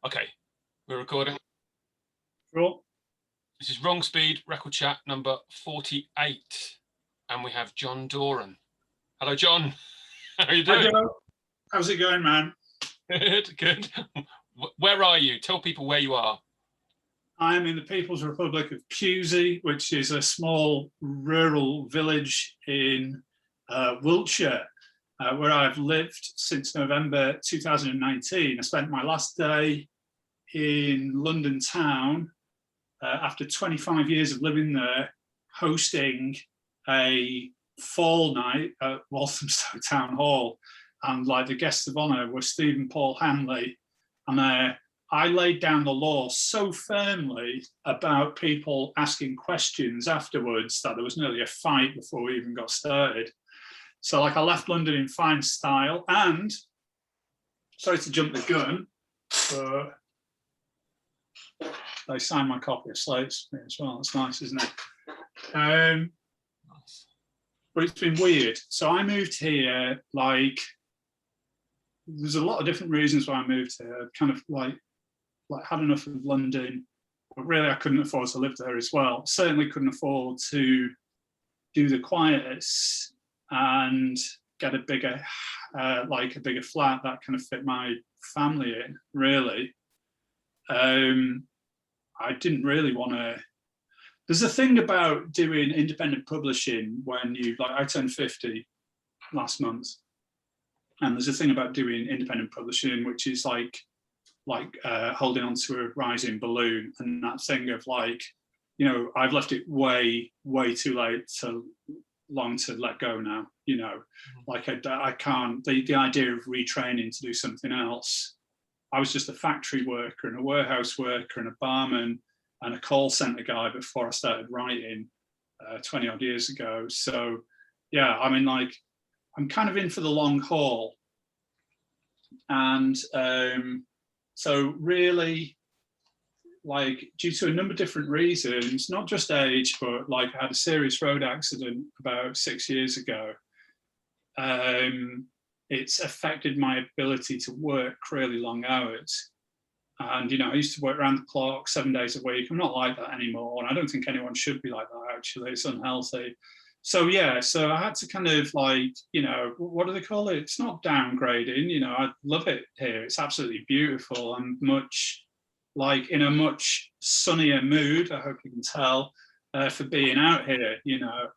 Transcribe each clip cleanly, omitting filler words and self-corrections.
Okay, we're recording. Sure. This is Wrong Speed Record Chat number 48, and we have John Doran. Hello, John. How are you doing? Hi, Joe. How's it going, man? Good, good. Where are you? Tell people where you are. I'm in the People's Republic of Cosey, which is a small rural village in Wiltshire, where I've lived since November 2019. I spent my last day in London town after 25 years of living there, hosting a fall night at Walthamstow Town Hall. And like the guests of honour were Stephen Paul Hanley. And I laid down the law so firmly about people asking questions afterwards that there was nearly a fight before we even got started. So like I left London in fine style, and sorry to jump the gun, but they signed my copy of Slates as well. That's nice, isn't it? But it's been weird. So I moved here, like, there's a lot of different reasons why I moved here. I kind of like had enough of London, but really I couldn't afford to live there as well. Certainly couldn't afford to do the quietus and get a bigger flat that kind of fit my family in, really. I didn't really want to. There's a thing about doing independent publishing when you, like, I turned 50 last month, and there's a thing about doing independent publishing which is like holding onto a rising balloon, and that thing of like, you know, I've left it way too long to let go now. You know, like I can't. The idea of retraining to do something else. I was just a factory worker and a warehouse worker and a barman and a call center guy before I started writing 20 odd years ago. So yeah, I mean, like, I'm kind of in for the long haul. And so really, like, due to a number of different reasons, not just age, but like I had a serious road accident about 6 years ago. It's affected my ability to work really long hours. And, you know, I used to work around the clock 7 days a week. I'm not like that anymore. And I don't think anyone should be like that, actually. It's unhealthy. So, yeah, so I had to kind of like, you know, what do they call it? It's not downgrading. You know, I love it here. It's absolutely beautiful. I'm in a much sunnier mood, I hope you can tell, for being out here, you know.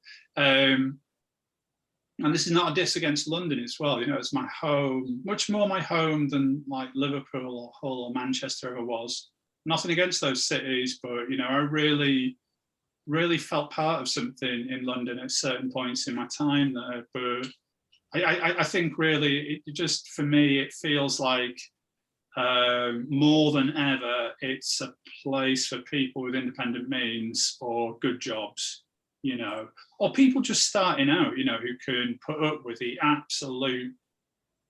And this is not a diss against London as well. You know, it's my home, much more my home than like Liverpool or Hull or Manchester ever was. Nothing against those cities, but, you know, I really felt part of something in London at certain points in my time there. But I think really, it just, for me, it feels like more than ever, it's a place for people with independent means or good jobs, you know, or people just starting out, you know, who can put up with the absolute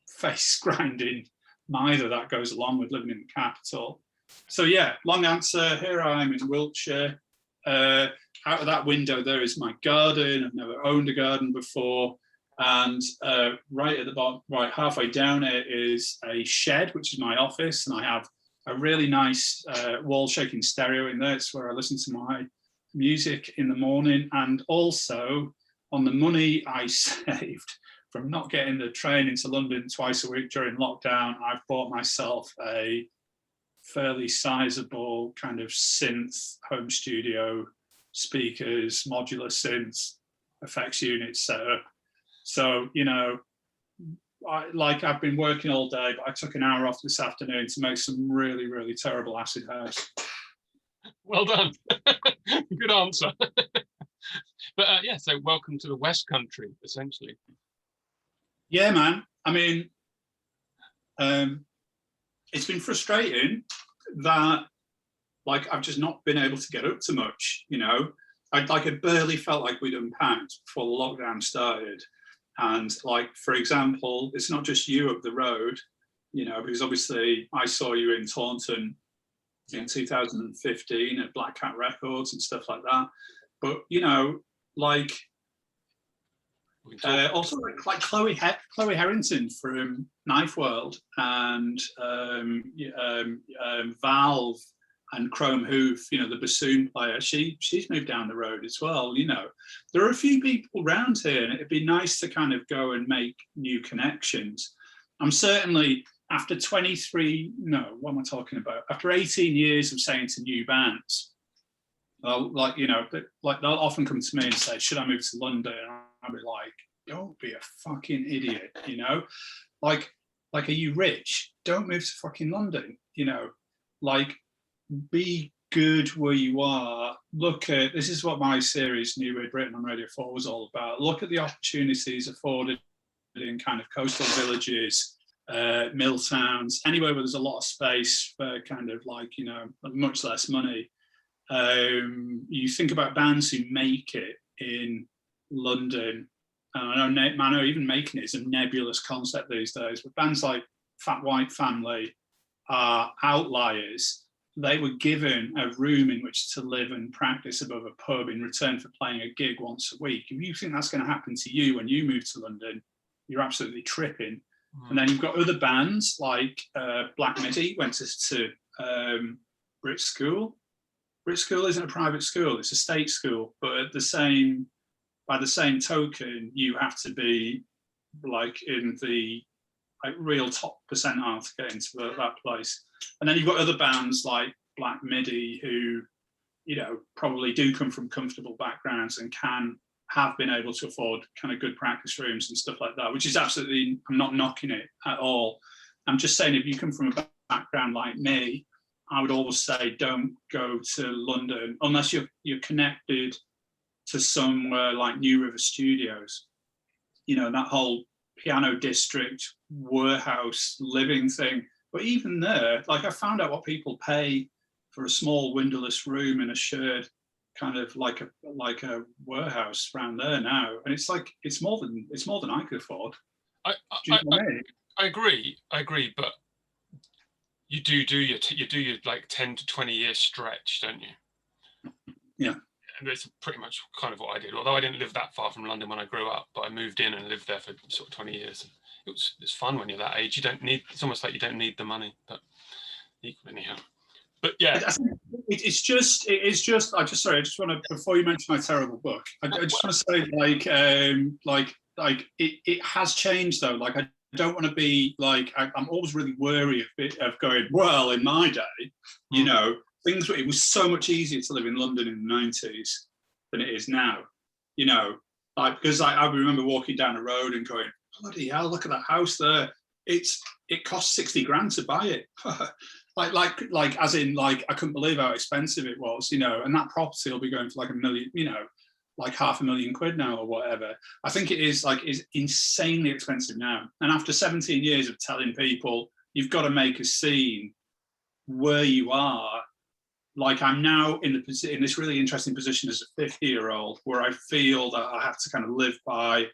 face grinding neither that goes along with living in the capital. So yeah, long answer, here I am in Wiltshire. Out of that window there is my garden. I've never owned a garden before. And right at the bottom, right halfway down it is a shed, which is my office. And I have a really nice wall shaking stereo in there. It's where I listen to my music in the morning. And also, on the money I saved from not getting the train into London twice a week during lockdown, I've bought myself a fairly sizable kind of synth home studio, speakers, modular synth, effects units set up. So, you know, I've been working all day, but I took an hour off this afternoon to make some really terrible acid house. Well done. Good answer. But yeah, so welcome to the West Country, essentially. Yeah, man. I mean, it's been frustrating that, like, I've just not been able to get up to much, you know. I barely felt like we'd unpacked before the lockdown started. And like, for example, it's not just you up the road, you know, because obviously I saw you in Taunton in 2015 at Black Cat Records and stuff like that. But, you know, like, Also, like Chloe Harrington from Knife World and Valve and Chrome Hoof, the bassoon player, she's moved down the road as well. There are a few people around here, and it'd be nice to kind of go and make new connections. I'm certainly, after 23, what am I talking about? After 18 years of saying to new bands, they'll often come to me and say, should I move to London? And I'll be like, don't be a fucking idiot, Like, are you rich? Don't move to fucking London, Like, be good where you are. This is what my series New Weird Britain on Radio 4 was all about. Look at the opportunities afforded in kind of coastal villages, mill towns, anywhere where there's a lot of space for kind of like, much less money. You think about bands who make it in London. I know even making it is a nebulous concept these days, but bands like Fat White Family are outliers. They were given a room in which to live and practice above a pub in return for playing a gig once a week. If you think that's going to happen to you when you move to London, you're absolutely tripping. And then you've got other bands like Black Midi went to Brit School. Brit School isn't a private school, it's a state school, but by the same token, you have to be like in the real top percentile to get into that place. And then you've got other bands like Black Midi who, probably do come from comfortable backgrounds and have been able to afford kind of good practice rooms and stuff like that, which is absolutely, I'm not knocking it at all. I'm just saying, if you come from a background like me, I would always say don't go to London unless you're connected to somewhere like New River Studios, that whole piano district, warehouse living thing. But even there, like, I found out what people pay for a small windowless room in a shared kind of like a warehouse around there now, and it's more than I could afford. I agree, but you do your like 10 to 20 year stretch, don't you? Yeah. And it's pretty much kind of what I did. Although I didn't live that far from London when I grew up, but I moved in and lived there for sort of 20 years. And it's fun when you're that age. It's almost like you don't need the money, but anyhow. But yeah, it is just. I just want to, before you mention my terrible book, I just want to say it has changed though. Like, I don't want to be like, I'm always really wary of going, well, in my day, it was so much easier to live in London in the 90s than it is now, because I remember walking down a road and going, bloody hell, look at that house there. It cost 60 grand to buy it. as in I couldn't believe how expensive it was, and that property will be going for like $1 million, like £500,000 now or whatever. I think it is insanely expensive now. And after 17 years of telling people you've got to make a scene where you are, like, I'm now in this really interesting position as a 50-year-old where I feel that I have to kind of live by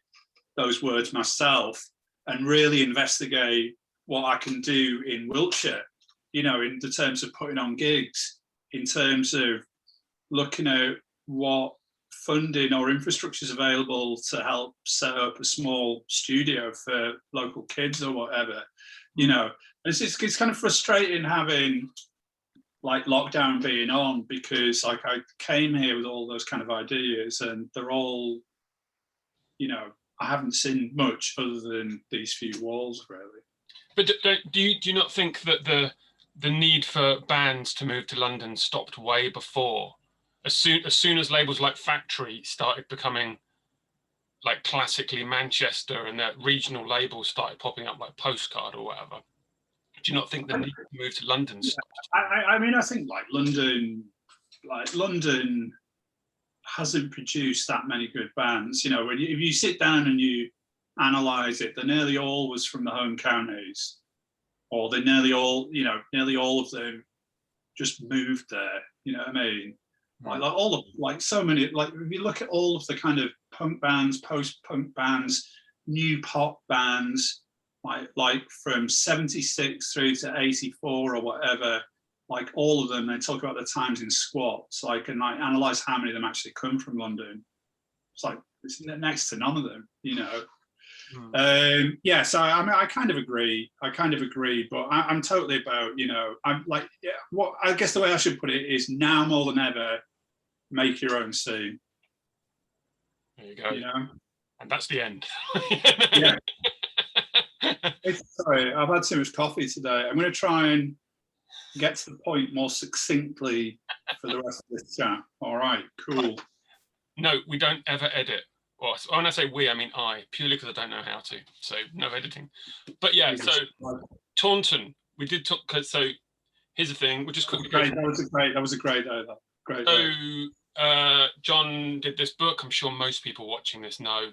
those words myself and really investigate what I can do in Wiltshire, in the terms of putting on gigs, in terms of looking at what funding or infrastructure is available to help set up a small studio for local kids or whatever. It's kind of frustrating having like lockdown being on, because like I came here with all those kind of ideas and they're all, I haven't seen much other than these few walls really. But do you not think that the need for bands to move to London stopped way before? As soon as labels like Factory started becoming like classically Manchester, and that regional labels started popping up like Postcard or whatever, do you not think the need to move to London stopped? I mean, I think London hasn't produced that many good bands. If you sit down and you analyse it, they're nearly always from the home counties, or they're nearly all of them just moved there. You know what I mean? So many. Like, if you look at all of the kind of punk bands, post-punk bands, new pop bands, like from 76 through to 84 or whatever, like all of them, they talk about their times in squats, and analyse how many of them actually come from London. It's like It's next to none of them, you know. Mm. So I mean, I kind of agree, but I'm totally about, you know, I'm like, yeah, what I guess the way I should put it is now more than ever, make your own scene. There you go. You know, and that's the end. Yeah. Sorry, I've had too much coffee today. I'm going to try and get to the point more succinctly for the rest of this chat. All right, cool. No, we don't ever edit. Well, when I say we, I mean I, purely because I don't know how to. So no editing. But yeah, so Taunton, we did talk. So here's the thing. We'll just quickly go. That was a great day. So John did this book. I'm sure most people watching this know. I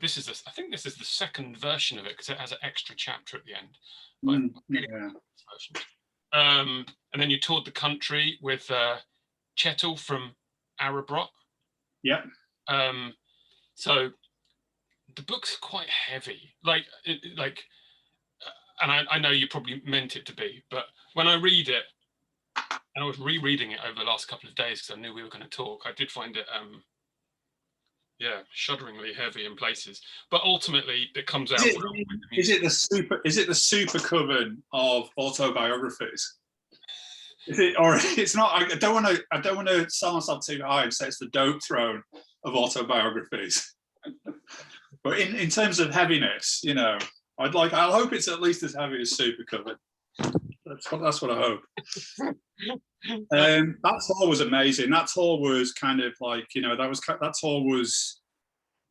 think this is the second version of it because it has an extra chapter at the end. And then you toured the country with Kjetil from Arabrot. Yeah. So the book's quite heavy, and I know you probably meant it to be, but when I read it, and I was rereading it over the last couple of days because I knew we were going to talk, I did find it, shudderingly heavy in places. But ultimately, it comes out. Is it the super coven of autobiographies? Is it, or it's not? I don't want to sell myself too high and say it's the dope throne of autobiographies. But in terms of heaviness, you know, I'll hope it's at least as heavy as Super Coven. That's what I hope. That tour was amazing. That tour was kind of like, you know, that tour was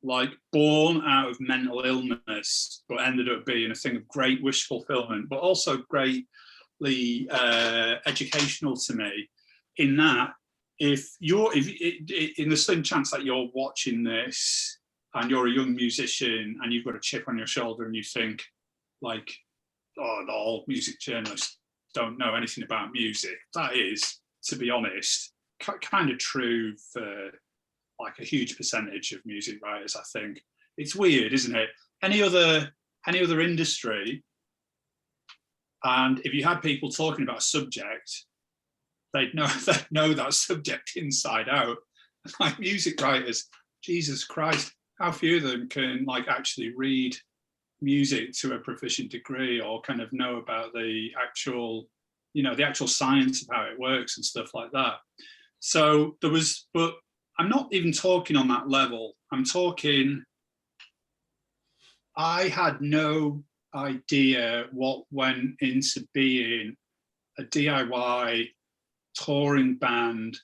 like born out of mental illness, but ended up being a thing of great wish fulfillment, but also greatly educational to me. In that, if in the slim chance that you're watching this and you're a young musician and you've got a chip on your shoulder and you think like, oh, all music journalists don't know anything about music. That is, to be honest, kind of true for like a huge percentage of music writers, I think. It's weird, isn't it? Any other industry, and if you had people talking about a subject, they'd know that subject inside out. Like music writers, Jesus Christ, how few of them can like actually read music to a proficient degree or kind of know about the actual science of how it works and stuff like that. So but I'm not even talking on that level. I'm talking, I had no idea what went into being a DIY touring band,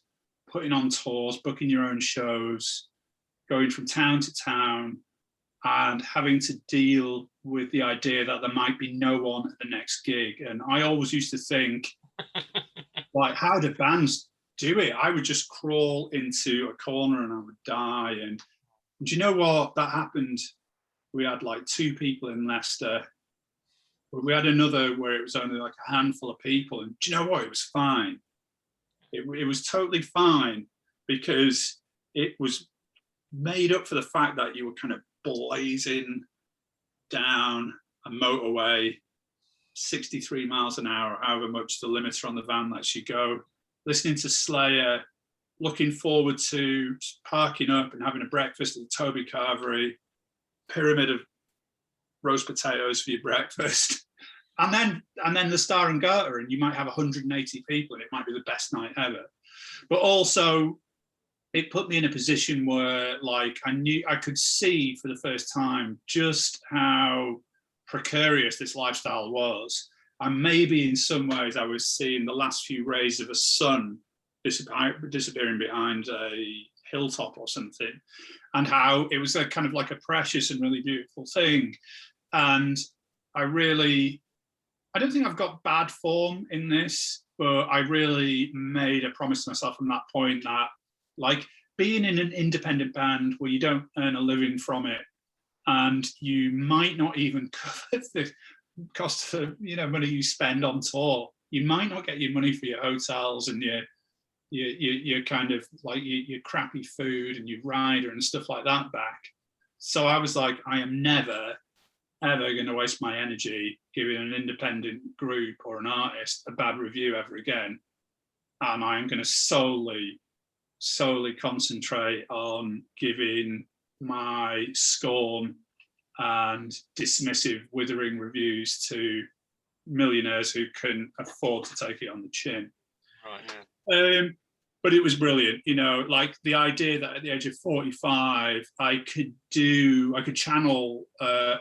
putting on tours, booking your own shows, going from town to town, and having to deal with the idea that there might be no one at the next gig. And I always used to think, like, how do bands do it? I would just crawl into a corner and I would die. And do you know what? That happened. We had like 2 people in Leicester. We had another where it was only like a handful of people. And do you know what? It was fine. It was totally fine because it was made up for the fact that you were kind of blazing down a motorway, 63 miles an hour, however much the limiter on the van lets you go, listening to Slayer, looking forward to parking up and having a breakfast at the Toby Carvery, pyramid of roast potatoes for your breakfast, and then the Star and Garter, and you might have 180 people and it might be the best night ever. But also it put me in a position where like I could see for the first time just how precarious this lifestyle was. And maybe in some ways I was seeing the last few rays of a sun disappearing behind a hilltop or something, and how it was a kind of like a precious and really beautiful thing. And I don't think I've got bad form in this, but I really made a promise to myself from that point that, like, being in an independent band where you don't earn a living from it, and you might not even cover the cost of money you spend on tour. You might not get your money for your hotels and your kind of like your crappy food and your rider and stuff like that back. So I was like, I am never ever going to waste my energy giving an independent group or an artist a bad review ever again. And I am going to solely concentrate on giving my scorn and dismissive, withering reviews to millionaires who can afford to take it on the chin. Right, yeah. But it was brilliant, like the idea that at the age of 45, I could channel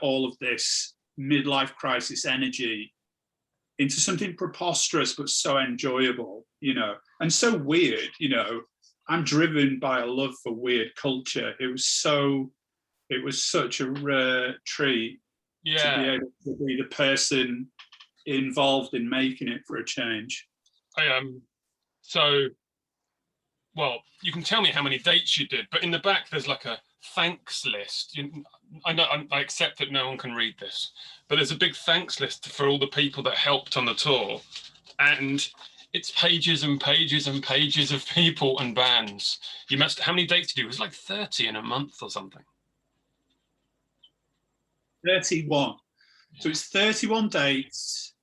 all of this midlife crisis energy into something preposterous but so enjoyable, and so weird, I'm driven by a love for weird culture. It was such a rare treat to be able to be the person involved in making it for a change. Well, you can tell me how many dates you did, but in the back there's like a thanks list. I know, I accept that no one can read this, but there's a big thanks list for all the people that helped on the tour, and it's pages and pages and pages of people and bands. How many dates did you do? It was like 30 in a month or something. 31. So it's 31 dates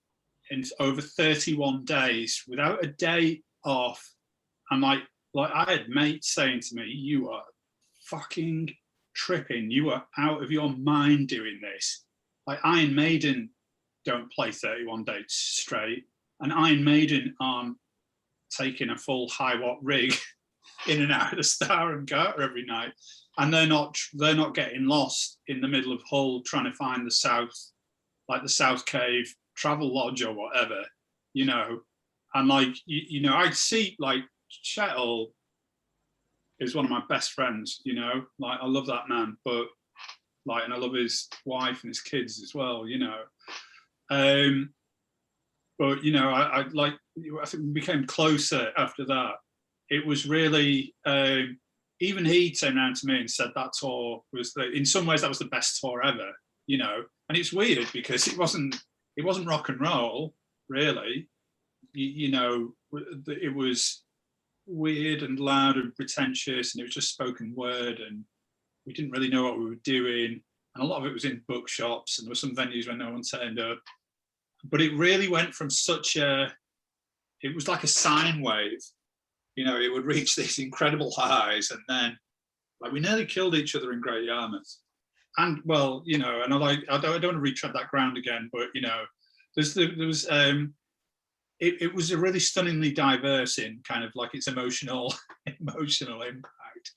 in over 31 days without a day off. And like I had mates saying to me, "You are fucking tripping. You are out of your mind doing this." Like Iron Maiden don't play 31 dates straight, and Iron Maiden aren't taking a full high watt rig in and out of the Star and Garter every night, and they're not getting lost in the middle of Hull trying to find the South Cave Travel Lodge or whatever, And like I see like Kjetil is one of my best friends, like I love that man, but like, and I love his wife and his kids as well, but I think we became closer after that. It was really even he turned around to me and said that tour was in some ways that was the best tour ever, and it's weird because it wasn't rock and roll really, it was weird and loud and pretentious, and it was just spoken word, and we didn't really know what we were doing, and a lot of it was in bookshops, and there were some venues where no one turned up, but it really went from it was like a sine wave, it would reach these incredible highs, and then like we nearly killed each other in Great Yarmouth, and well, and I don't want to retread that ground again, but there was it was a really stunningly diverse in kind of like its emotional impact.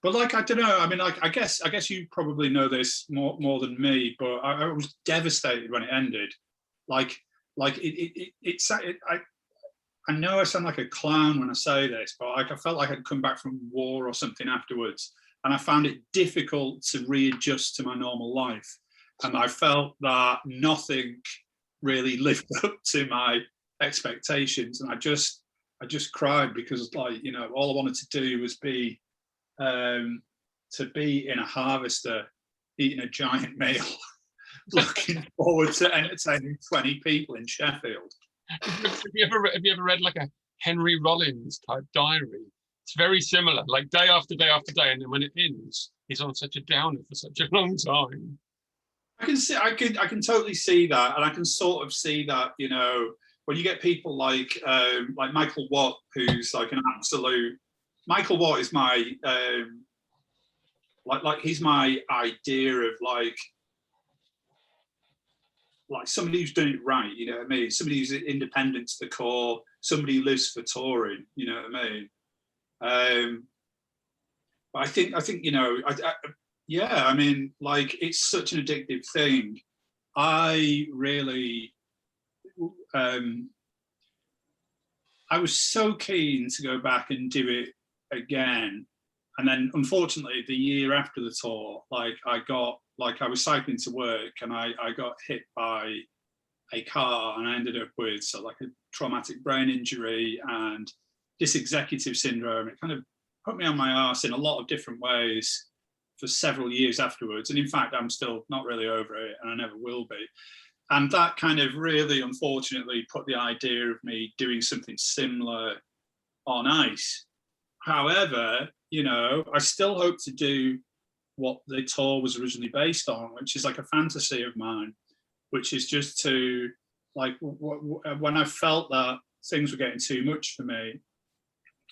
But like, I don't know, I mean, like, I guess you probably know this more than me, but I was devastated when it ended. I know I sound like a clown when I say this, but like I felt like I'd come back from war or something afterwards, and I found it difficult to readjust to my normal life. And I felt that nothing really lived up to my expectations, and I just cried because like all I wanted to do was be in a harvester eating a giant meal looking forward to entertaining 20 people in Sheffield. Have you ever read like a Henry Rollins type diary? It's very similar, like day after day after day, and then when it ends he's on such a downer for such a long time. I can totally see that, and I can sort of see that, when you get people like Michael Watt, who's like an absolute. Michael Watt is my he's my idea of like somebody who's doing it right, you know what I mean? Somebody who's independent to the core, somebody who lives for touring, you know what I mean? But I think I mean, like, it's such an addictive thing. I really, I was so keen to go back and do it again. And then, unfortunately, the year after the tour, I was cycling to work and I got hit by a car, and I ended up with a traumatic brain injury and dysexecutive syndrome. It kind of put me on my arse in a lot of different ways for several years afterwards. And in fact, I'm still not really over it, and I never will be. And that kind of really, unfortunately, put the idea of me doing something similar on ice. However, I still hope to do what the tour was originally based on, which is like a fantasy of mine, which is just to, when I felt that things were getting too much for me,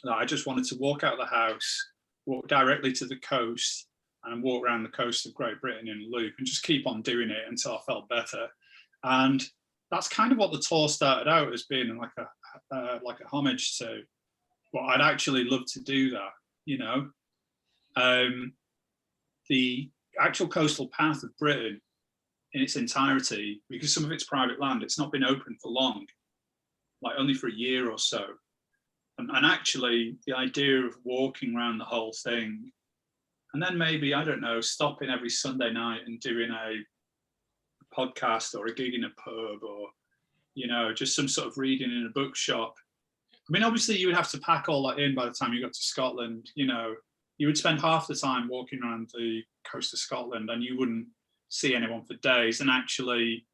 that I just wanted to walk out of the house, walk directly to the coast, and walk around the coast of Great Britain in a loop and just keep on doing it until I felt better. And that's kind of what the tour started out as, being like a homage to. But I'd actually love to do that, you know. The actual coastal path of Britain in its entirety, because some of it's private land, it's not been open for long, like only for a year or so. And actually, the idea of walking around the whole thing, and then maybe, I don't know, stopping every Sunday night and doing a podcast or a gig in a pub, or, you know, just some sort of reading in a bookshop. I mean, obviously, you would have to pack all that in by the time you got to Scotland. You know, you would spend half the time walking around the coast of Scotland and you wouldn't see anyone for days. And actually,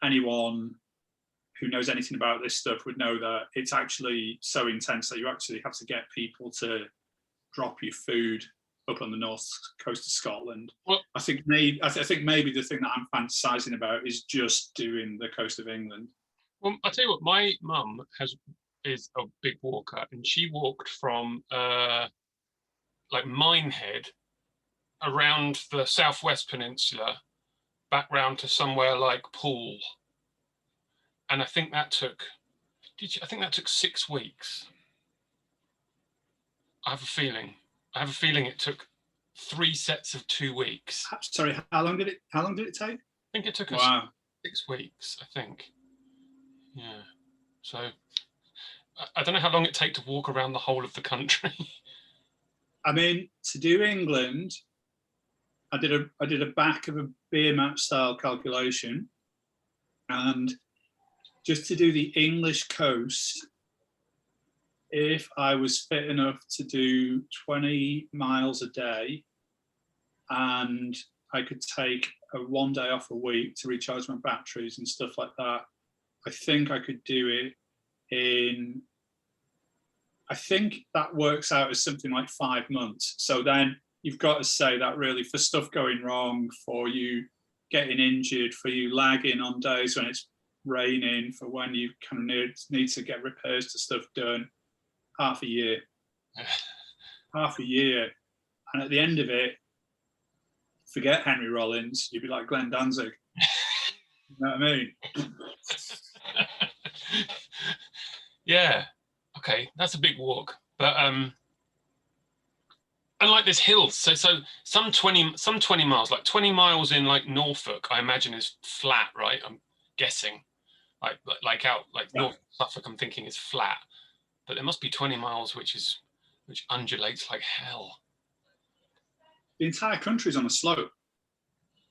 anyone who knows anything about this stuff would know that it's actually so intense that you actually have to get people to drop you food up on the north coast of Scotland. Well, I think maybe the thing that I'm fantasizing about is just doing the coast of England. Well, I'll tell you what, my mum is a big walker, and she walked from like Minehead around the southwest peninsula back round to somewhere like Poole, and I think that took 6 weeks. I have a feeling it took 3 sets of 2 weeks. Sorry, how long did it take? I think it took us 6 weeks, I think. Yeah. So I don't know how long it take to walk around the whole of the country. I mean, to do England, I did a back of a beer map style calculation, and just to do the English coast, if I was fit enough to do 20 miles a day, and I could take a 1 day off a week to recharge my batteries and stuff like that, I think I could do it in, I think that works out as something like 5 months. So then you've got to say that really, for stuff going wrong, for you getting injured, for you lagging on days when it's raining, for when you kind of need to get repairs to stuff done, half a year. And at the end of it, forget Henry Rollins, you'd be like Glenn Danzig. You know what I mean? Yeah. Okay, that's a big walk, but and like there's hills, so some 20 miles, like 20 miles in like Norfolk, I imagine is flat, right? I'm guessing, like out like North Suffolk, I'm thinking is flat, but there must be 20 miles which undulates like hell. The entire country's on a slope.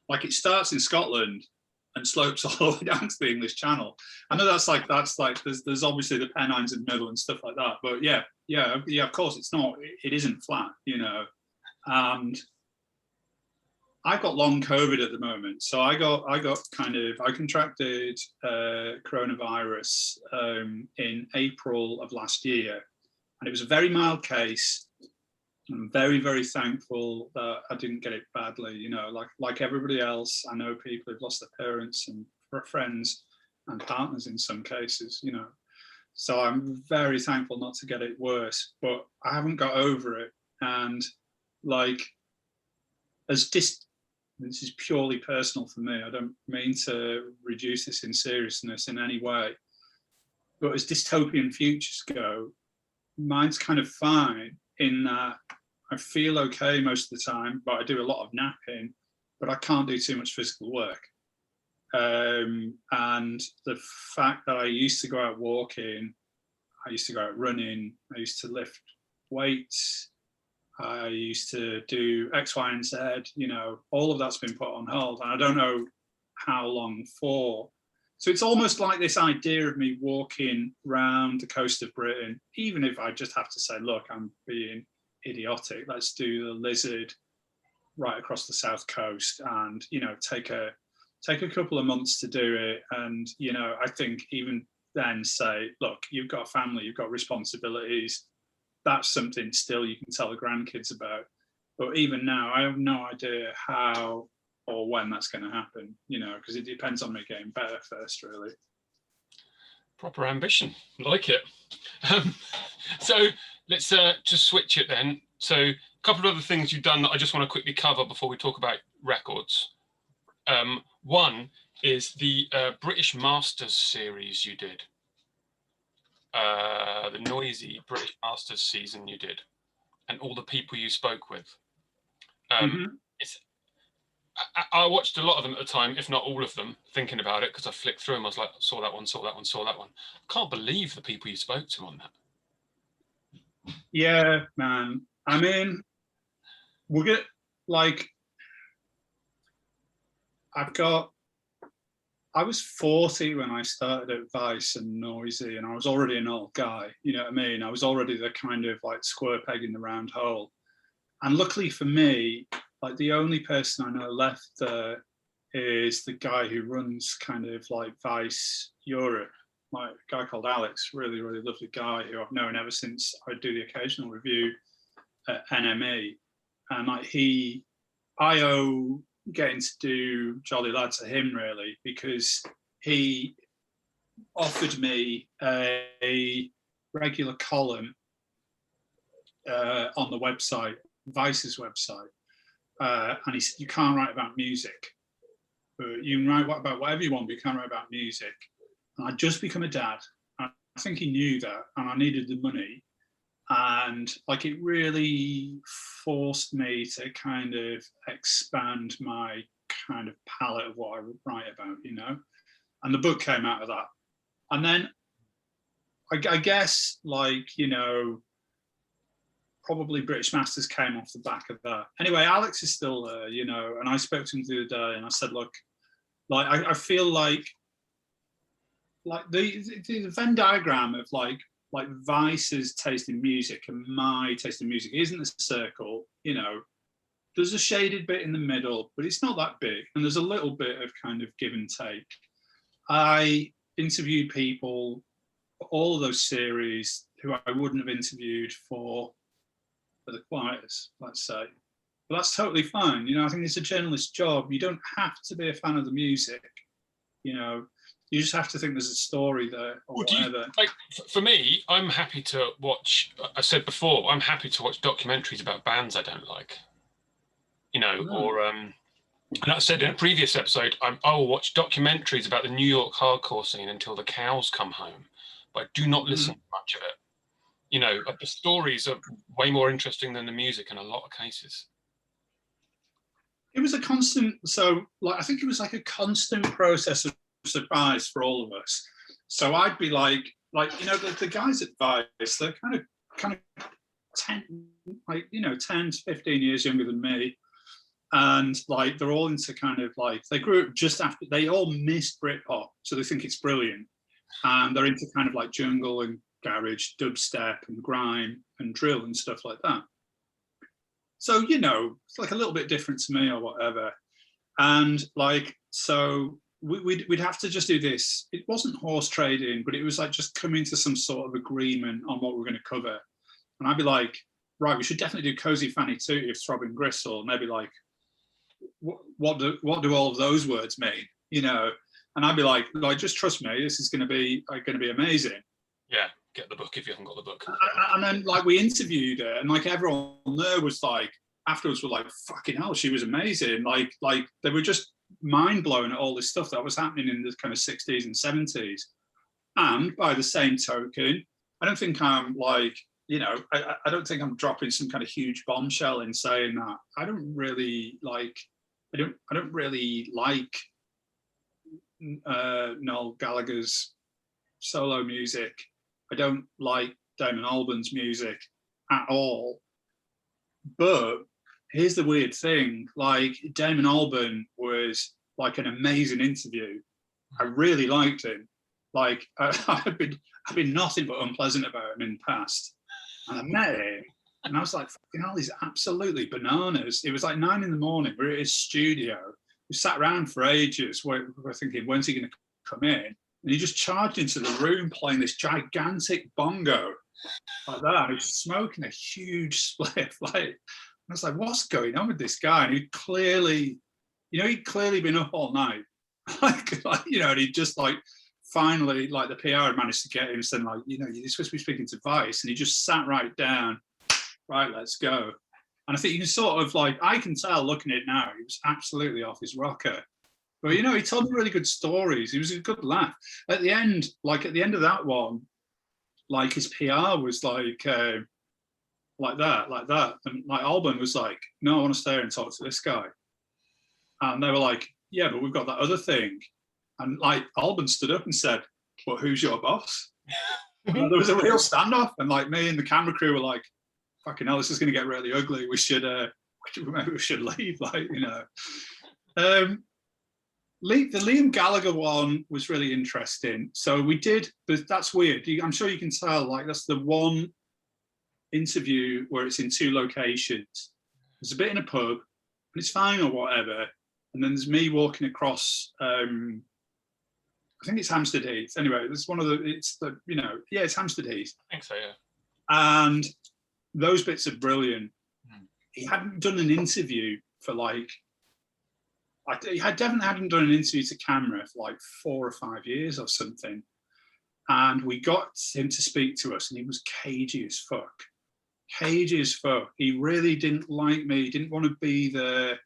Like, it starts in Scotland and slopes all the way down to the English Channel. I know that's like there's obviously the Pennines in the middle and stuff like that, but yeah, of course it isn't flat, you know. And I've got long COVID at the moment, so I contracted coronavirus in April of last year, and it was a very mild case. I'm very, very thankful that I didn't get it badly. You know, like everybody else, I know people who've lost their parents and friends and partners in some cases, you know. So I'm very thankful not to get it worse, but I haven't got over it. And like, this is purely personal for me. I don't mean to reduce this in seriousness in any way, but as dystopian futures go, mine's kind of fine in that I feel okay most of the time, but I do a lot of napping, but I can't do too much physical work. And the fact that I used to go out walking, I used to go out running, I used to lift weights, I used to do X, Y, and Z, you know, all of that's been put on hold, and I don't know how long for. So it's almost like this idea of me walking around the coast of Britain, even if I just have to say, look, I'm being idiotic, let's do the Lizard right across the south coast, and, you know, take a couple of months to do it. And, you know, I think even then say, look, you've got a family, you've got responsibilities, that's something still you can tell the grandkids about. But even now, I have no idea how or when that's going to happen, you know, because it depends on me getting better first, really. Proper ambition, like it. So let's just switch it then. So couple of other things you've done that I just want to quickly cover before we talk about records. One is the British Masters series you did. The Noisey British Masters season you did, and all the people you spoke with. I watched a lot of them at the time, if not all of them, thinking about it, because I flicked through them. I was like, saw that one, saw that one, saw that one. I can't believe the people you spoke to on that. Yeah, man. I mean, we'll get, like, I was 40 when I started at Vice and Noisey, and I was already an old guy, you know what I mean? I was already the kind of like square peg in the round hole. And luckily for me, like the only person I know left there is the guy who runs kind of like Vice Europe, like a guy called Alex, really, really lovely guy who I've known ever since I do the occasional review at NME. And like I owe getting to do Jolly Lad to him really, because he offered me a regular column on the website, Vice's website. And he said, you can't write about music. You can write about whatever you want, but you can't write about music. And I'd just become a dad. I think he knew that, and I needed the money. And like it really forced me to kind of expand my kind of palette of what I would write about, you know? And the book came out of that. And then I guess, like, you know, probably British Masters came off the back of that. Anyway, Alex is still there, you know, and I spoke to him the other day and I said, look, like, I feel like the Venn diagram of like Vice's taste in music and my taste in music isn't a circle, you know. There's a shaded bit in the middle, but it's not that big. And there's a little bit of kind of give and take. I interviewed people for all of those series who I wouldn't have interviewed for the Quieters, let's say. But that's totally fine. You know, I think it's a journalist's job. You don't have to be a fan of the music, you know. You just have to think there's a story there or whatever. Like, for me, I'm happy to watch, I said before, I'm happy to watch documentaries about bands I don't like. You know, or, and I said in a previous episode, I will watch documentaries about the New York hardcore scene until the cows come home, but I do not listen to much of it. You know, the stories are way more interesting than the music in a lot of cases. It was a constant, so like I think it was like a constant process of surprise for all of us. So I'd be like you know, the guys at Vice, they're kind of 10, like, you know, 10 to 15 years younger than me, and like they're all into kind of like, they grew up just after, they all missed Britpop, so they think it's brilliant, and they're into kind of like jungle and garage, dubstep and grime and drill and stuff like that. So, you know, it's like a little bit different to me or whatever. And like, so we'd have to just do this. It wasn't horse trading, but it was like just coming to some sort of agreement on what we're going to cover. And I'd be like, right, we should definitely do Cosey Fanni Tutti of Throbbing Gristle. And they'd be like, what do all of those words mean? You know? And I'd be like, just trust me, this is going to be amazing. Yeah, get the book if you haven't got the book. And then like we interviewed her, and like everyone there was like, afterwards were like, fucking hell, she was amazing. Like they were just mind blown at all this stuff that was happening in the kind of 60s and 70s. And by the same token, I don't think I'm like, you know, I don't think I'm dropping some kind of huge bombshell in saying that I don't really like Noel Gallagher's solo music. I don't like Damon Albarn's music at all. But here's the weird thing, like Damon Albarn was like an amazing interview. I really liked him. Like I've been nothing but unpleasant about him in the past. And I met him and I was like, fucking hell, he's absolutely bananas. It was like 9 a.m. We're at his studio. We sat around for ages. We're thinking, when's he going to come in? And he just charged into the room playing this gigantic bongo like that. He was smoking a huge spliff. Like, I was like, what's going on with this guy? And he'd clearly been up all night. like, you know, and he'd just like, finally, like the PR had managed to get him saying like, you know, you're supposed to be speaking to Vice. And he just sat right down, right, let's go. And I think you can sort of like, I can tell looking at it now, he was absolutely off his rocker. But, you know, he told me really good stories. He was a good laugh. At the end of that one, like his PR was like that. And like Albarn was like, no, I want to stay here and talk to this guy. And they were like, yeah, but we've got that other thing. And like Albarn stood up and said, well, who's your boss? And there was a real standoff. And like me and the camera crew were like, fucking hell, this is going to get really ugly. Maybe we should leave, like, you know. The Liam Gallagher one was really interesting. So we did, but that's weird. I'm sure you can tell, like, that's the one interview where it's in two locations. There's a bit in a pub, and it's fine or whatever. And then there's me walking across, I think it's Hampstead Heath. Anyway, it's it's Hampstead Heath. I think so, yeah. And those bits are brilliant. He hadn't done an interview for he definitely hadn't done an interview to camera for like 4 or 5 years or something. And we got him to speak to us, and he was cagey as fuck. Cagey as fuck. He really didn't like me. He didn't want to be there.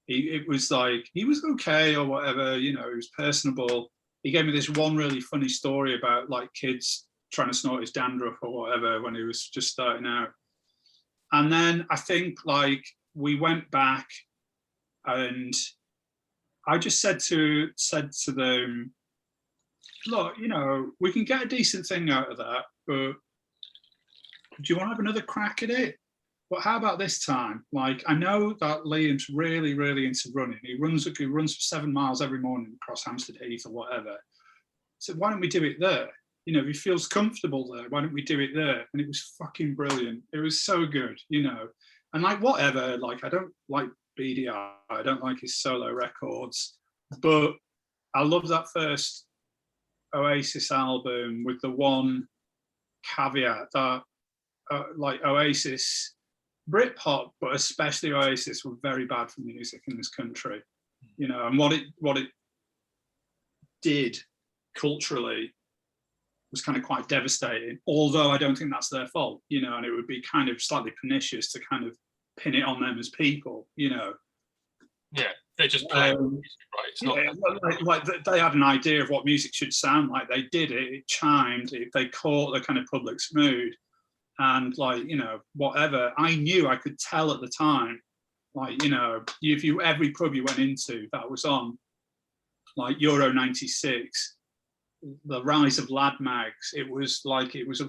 It was like, he was okay or whatever, you know, he was personable. He gave me this one really funny story about like kids trying to snort his dandruff or whatever when he was just starting out. And then I think like we went back, and I just said to them, look, you know, we can get a decent thing out of that, but do you want to have another crack at it? But how about this time? Like, I know that Liam's really, really into running. He runs for 7 miles every morning across Hampstead Heath or whatever. So why don't we do it there? You know, if he feels comfortable there, why don't we do it there? And it was fucking brilliant. It was so good, you know. And like, whatever, like, I don't like BDI. I don't like his solo records. But I love that first Oasis album with the one caveat that, like, Oasis, Britpop, but especially Oasis, were very bad for music in this country, you know, and what it did culturally was kind of quite devastating, although I don't think that's their fault, you know, and it would be kind of slightly pernicious to kind of pin it on them as people, you know. Yeah, they're just playing music, right? It's not like they had an idea of what music should sound like. They did it, it chimed, they caught the kind of public's mood. And like, you know, whatever, I knew, I could tell at the time, like, you know, every pub you went into that was on, like Euro 96, the rise of lad mags, it was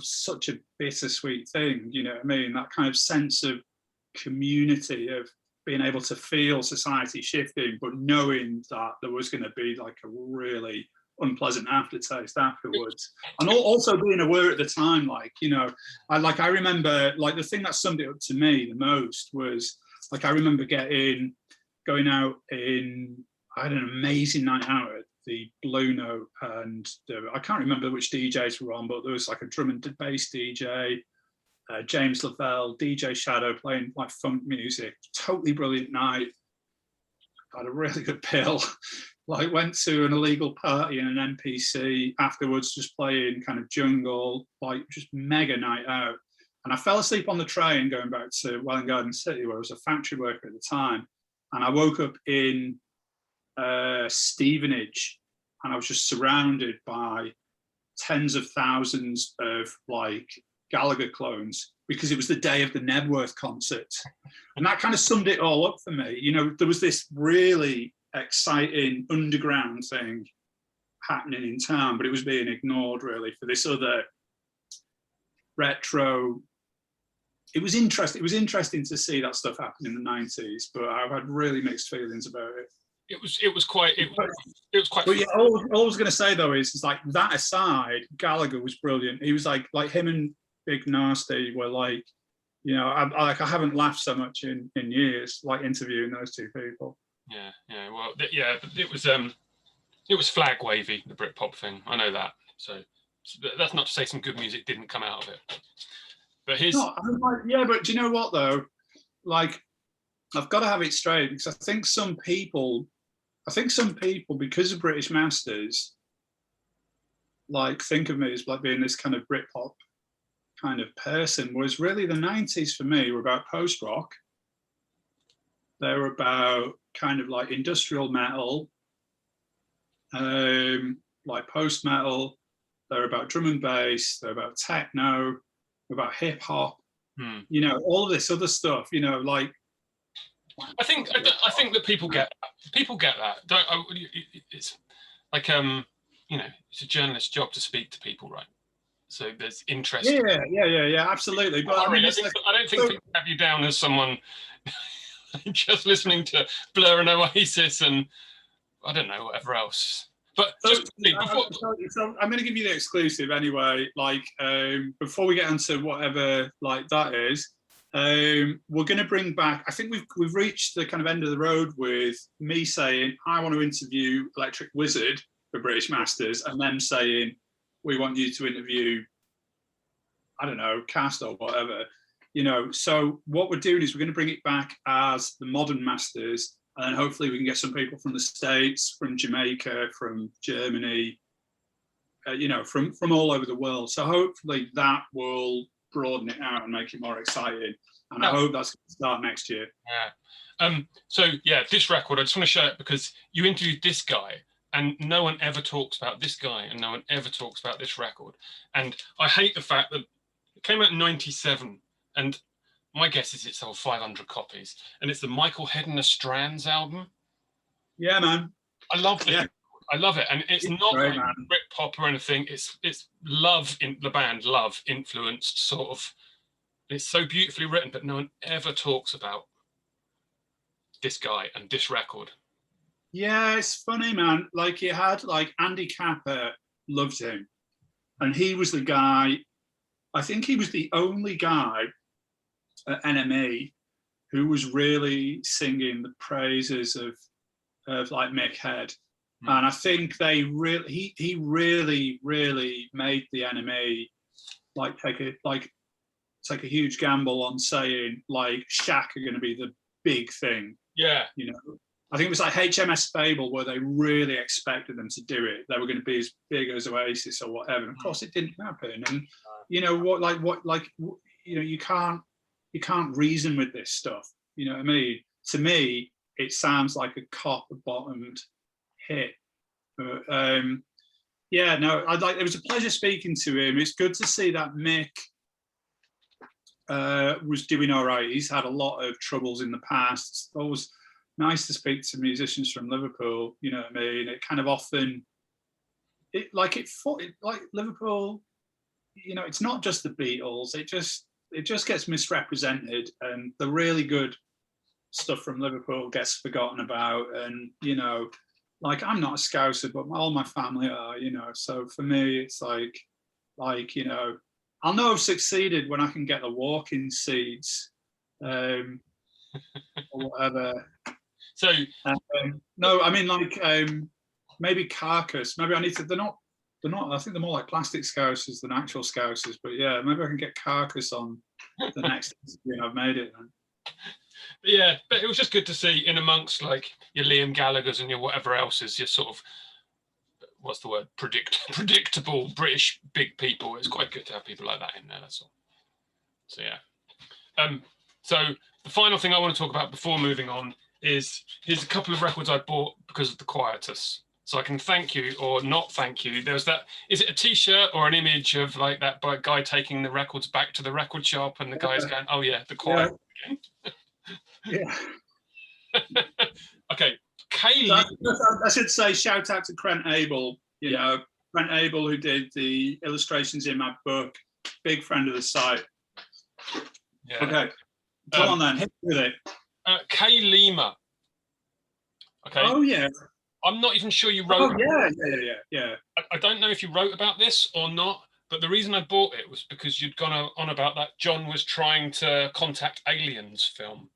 such a bittersweet thing, you know what I mean? That kind of sense of community, of being able to feel society shifting, but knowing that there was going to be like a really unpleasant aftertaste afterwards, and also being aware at the time, like, you know, I remember, like, the thing that summed it up to me the most was, like, I remember going out I had an amazing night out at the Blue Note, and I can't remember which DJs were on, but there was like a drum and bass DJ, James Lavelle, DJ Shadow playing like funk music. Totally brilliant night. Had a really good pill. Like, went to an illegal party in an NPC afterwards, just playing kind of jungle, like, just mega night out. And I fell asleep on the train going back to Welwyn Garden City, where I was a factory worker at the time. And I woke up in Stevenage, and I was just surrounded by tens of thousands of like Gallagher clones, because it was the day of the Nebworth concert. And that kind of summed it all up for me. You know, there was this really exciting underground thing happening in town, but it was being ignored really for this other retro. It was interesting to see that stuff happen in the 90s, but I've had really mixed feelings about it. It was quite. But yeah, all I was going to say though is like, that aside, Gallagher was brilliant. He was like him and Big Nasty were like, you know, I haven't laughed so much in years, like interviewing those two people. Yeah. Well, yeah, it was flag wavy, the Britpop thing. I know that. So that's not to say some good music didn't come out of it. But but do you know what though? Like, I've got to have it straight, because I think some people, because of British Masters, like, think of me as like being this kind of Britpop kind of person, whereas really the 90s for me were about post rock. They're about kind of like industrial metal, like post metal. They're about drum and bass. They're about techno. They're about hip hop. You know, all of this other stuff. You know, like I think that people get that. It's like you know, it's a journalist's job to speak to people, right? So there's interest. Yeah, absolutely. But I mean, I don't think people have you down as someone just listening to Blur and Oasis and I don't know whatever else. But just so I'm going to give you the exclusive anyway. Like before we get into whatever like that is, we're going to bring back. I think we've reached the kind of end of the road with me saying I want to interview Electric Wizard for British Masters, and them saying we want you to interview, I don't know, Cast or whatever. You know, so what we're doing is we're going to bring it back as the Modern Masters. And then hopefully we can get some people from the States, from Jamaica, from Germany, you know, from all over the world. So hopefully that will broaden it out and make it more exciting. And I hope that's going to start next year. Yeah. So yeah, this record, I just want to show it because you interviewed this guy and no one ever talks about this guy and no one ever talks about this record. And I hate the fact that it came out in 97 and my guess is it sold 500 copies, and it's the Micheal Head and the Strands album. Yeah, man. I love it. Yeah. I love it, and it's not great, like Britpop or anything. It's Love in the band, Love influenced sort of. It's so beautifully written, but no one ever talks about this guy and this record. Yeah, it's funny, man. Like you had like Andy Capper loved him, and he was the guy. I think he was the only guy at NME who was really singing the praises of like Mick Head. And I think they really he really made the NME like take a huge gamble on saying like Shaq are going to be the big thing. Yeah. You know, I think it was like HMS Fable where they really expected them to do it. They were going to be as big as Oasis or whatever. And of course it didn't happen. And you know you know, you can't reason with this stuff. You know what I mean? To me, it sounds like a copper-bottomed hit. But yeah, no, it was a pleasure speaking to him. It's good to see that Mick was doing all right. He's had a lot of troubles in the past. It's always nice to speak to musicians from Liverpool. You know what I mean? It kind of often, like Liverpool. You know, it's not just the Beatles. It just gets misrepresented, and the really good stuff from Liverpool gets forgotten about. And you know, like I'm not a Scouser, but all my family are. You know, so for me, it's like you know, I'll know I've succeeded when I can get the walking seeds, or whatever. So no, I mean like maybe Carcass. Maybe I need to. They're not. I think they're more like plastic Scousers than actual Scousers. But yeah, maybe I can get Carcass on the next interview. I've made it. Then. Yeah, but it was just good to see in amongst like your Liam Gallaghers and your whatever else is your sort of what's the word predictable British big people. It's quite good to have people like that in there. That's all. So yeah. So the final thing I want to talk about before moving on is here's a couple of records I bought because of the Quietus. So I can thank you or not thank you. There's that. Is it a T-shirt or an image of like that guy taking the records back to the record shop and the guy's going, "Oh yeah, the Quiet." Yeah. Okay. Kaylee. I should say shout out to Trent Abel. You know, Trent Abel who did the illustrations in my book. Big friend of the site. Yeah. Okay. Come on then, hit with it. Kay Lima. Okay. Oh yeah. I'm not even sure you wrote. Oh yeah. I don't know if you wrote about this or not, but the reason I bought it was because you'd gone on about that John was trying to contact aliens film.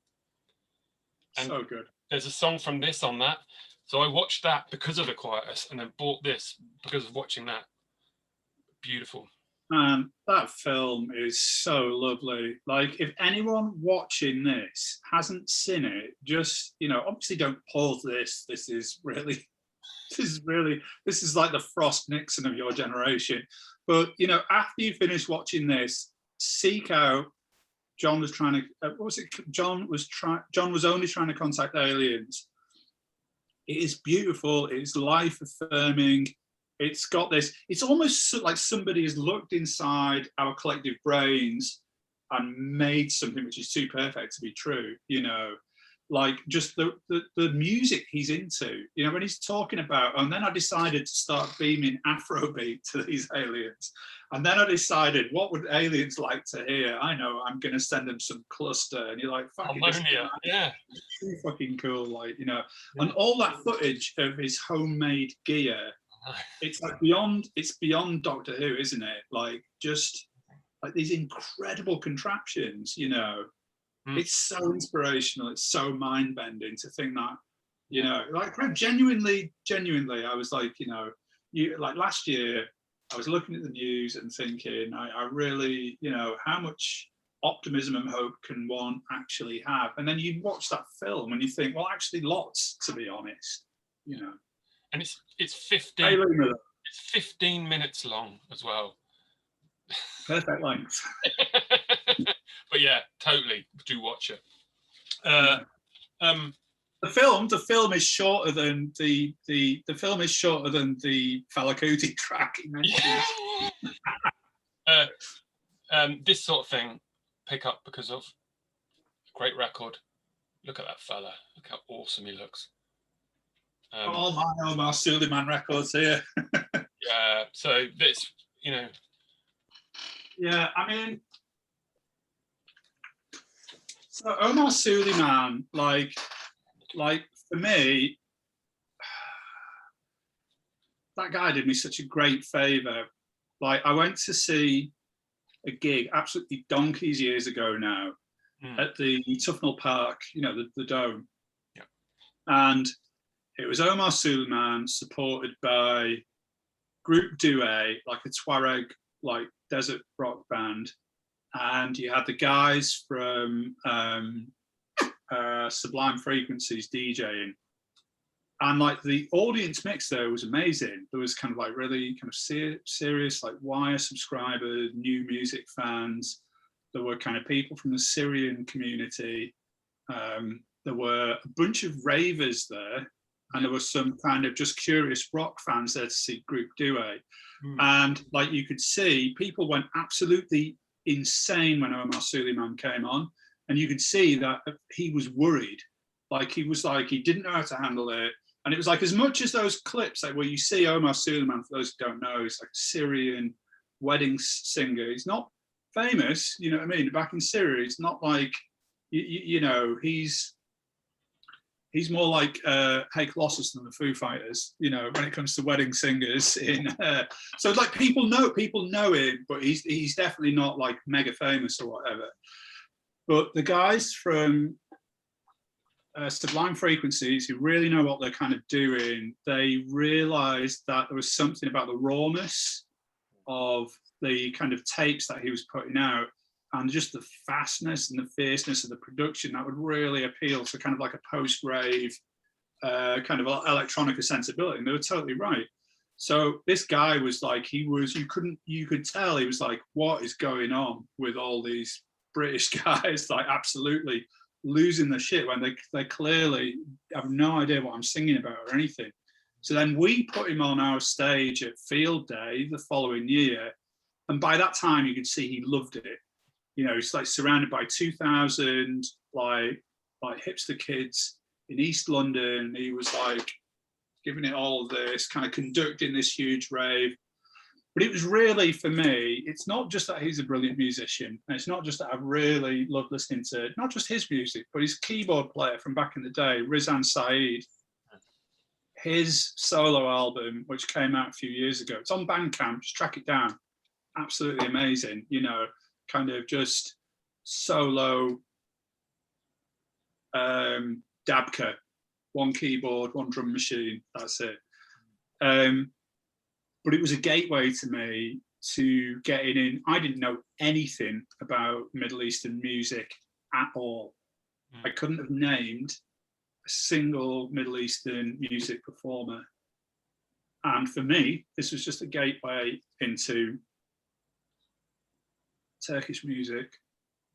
And so good. There's a song from this on that. So I watched that because of the Quietus and then bought this because of watching that. Beautiful. That film is so lovely. Like, if anyone watching this hasn't seen it, just, you know, obviously don't pause this. This is like the Frost Nixon of your generation. But, you know, after you finish watching this, seek out John was trying to, what was it? John was only trying to contact aliens. It is beautiful. It's life affirming. It's got this, it's almost like somebody has looked inside our collective brains and made something which is too perfect to be true, you know, like just the music he's into, you know, when he's talking about, and then I decided to start beaming Afrobeat to these aliens. And then I decided, what would aliens like to hear? I know, I'm going to send them some cluster. And you're like, fucking yeah, too fucking cool, like, you know. And all that footage of his homemade gear, it's like it's beyond Doctor Who, isn't it? Like, just like these incredible contraptions, you know. It's so inspirational. It's so mind-bending to think that, you know, like genuinely, I was like, you know, like last year, I was looking at the news and thinking, I really, you know, how much optimism and hope can one actually have? And then you watch that film and you think, well, actually, lots, to be honest, you know. And it's 15 minutes long as well. Perfect length. But yeah, totally do watch it. The film is shorter than the film is shorter than the Fela Kuti track he mentioned. This sort of thing pick up because of great record. Look at that fella. Look how awesome he looks. All my Omar Suleiman records here. Yeah, so this, you know. Yeah, I mean, so Omar Suleiman, like for me, that guy did me such a great favor. Like, I went to see a gig absolutely donkeys years ago now at the Tufnell Park, you know, the Dome. Yeah. And it was Omar Suleiman supported by Group Douay, like a Tuareg, like desert rock band. And you had the guys from Sublime Frequencies DJing. And like the audience mix there was amazing. There was kind of like really kind of serious, like Wire subscribers, new music fans. There were kind of people from the Syrian community. There were a bunch of ravers there. And there was some kind of just curious rock fans there to see Group Douay. And like you could see, people went absolutely insane when Omar Suleiman came on. And you could see that he was worried. Like he was like, he didn't know how to handle it. And it was like, as much as those clips, like where you see Omar Suleiman, for those who don't know, he's like a Syrian wedding singer. He's not famous, you know what I mean? Back in Syria, he's not like, you know, he's more like Hey Colossus than the Foo Fighters, you know, when it comes to wedding singers. So like people know him, but he's definitely not like mega famous or whatever. But the guys from Sublime Frequencies, who really know what they're kind of doing, they realised that there was something about the rawness of the kind of tapes that he was putting out, and just the fastness and the fierceness of the production that would really appeal to kind of like a post-rave kind of electronica sensibility. And they were totally right. So this guy was like, you could tell he was like, what is going on with all these British guys, like absolutely losing their shit when they clearly have no idea what I'm singing about or anything. So then we put him on our stage at Field Day the following year. And by that time you could see he loved it. You know, he's like surrounded by 2,000 like hipster kids in East London. He was like giving it all of this, kind of conducting this huge rave. But it was really, for me, it's not just that he's a brilliant musician. And it's not just that I've really loved listening to not just his music, but his keyboard player from back in the day, Rizan Saeed. His solo album, which came out a few years ago, it's on Bandcamp, just track it down. Absolutely amazing, you know, kind of just solo dabka, one keyboard, one drum machine, that's it. But it was a gateway to me to getting in. I didn't know anything about Middle Eastern music at all. I couldn't have named a single Middle Eastern music performer. And for me, this was just a gateway into Turkish music,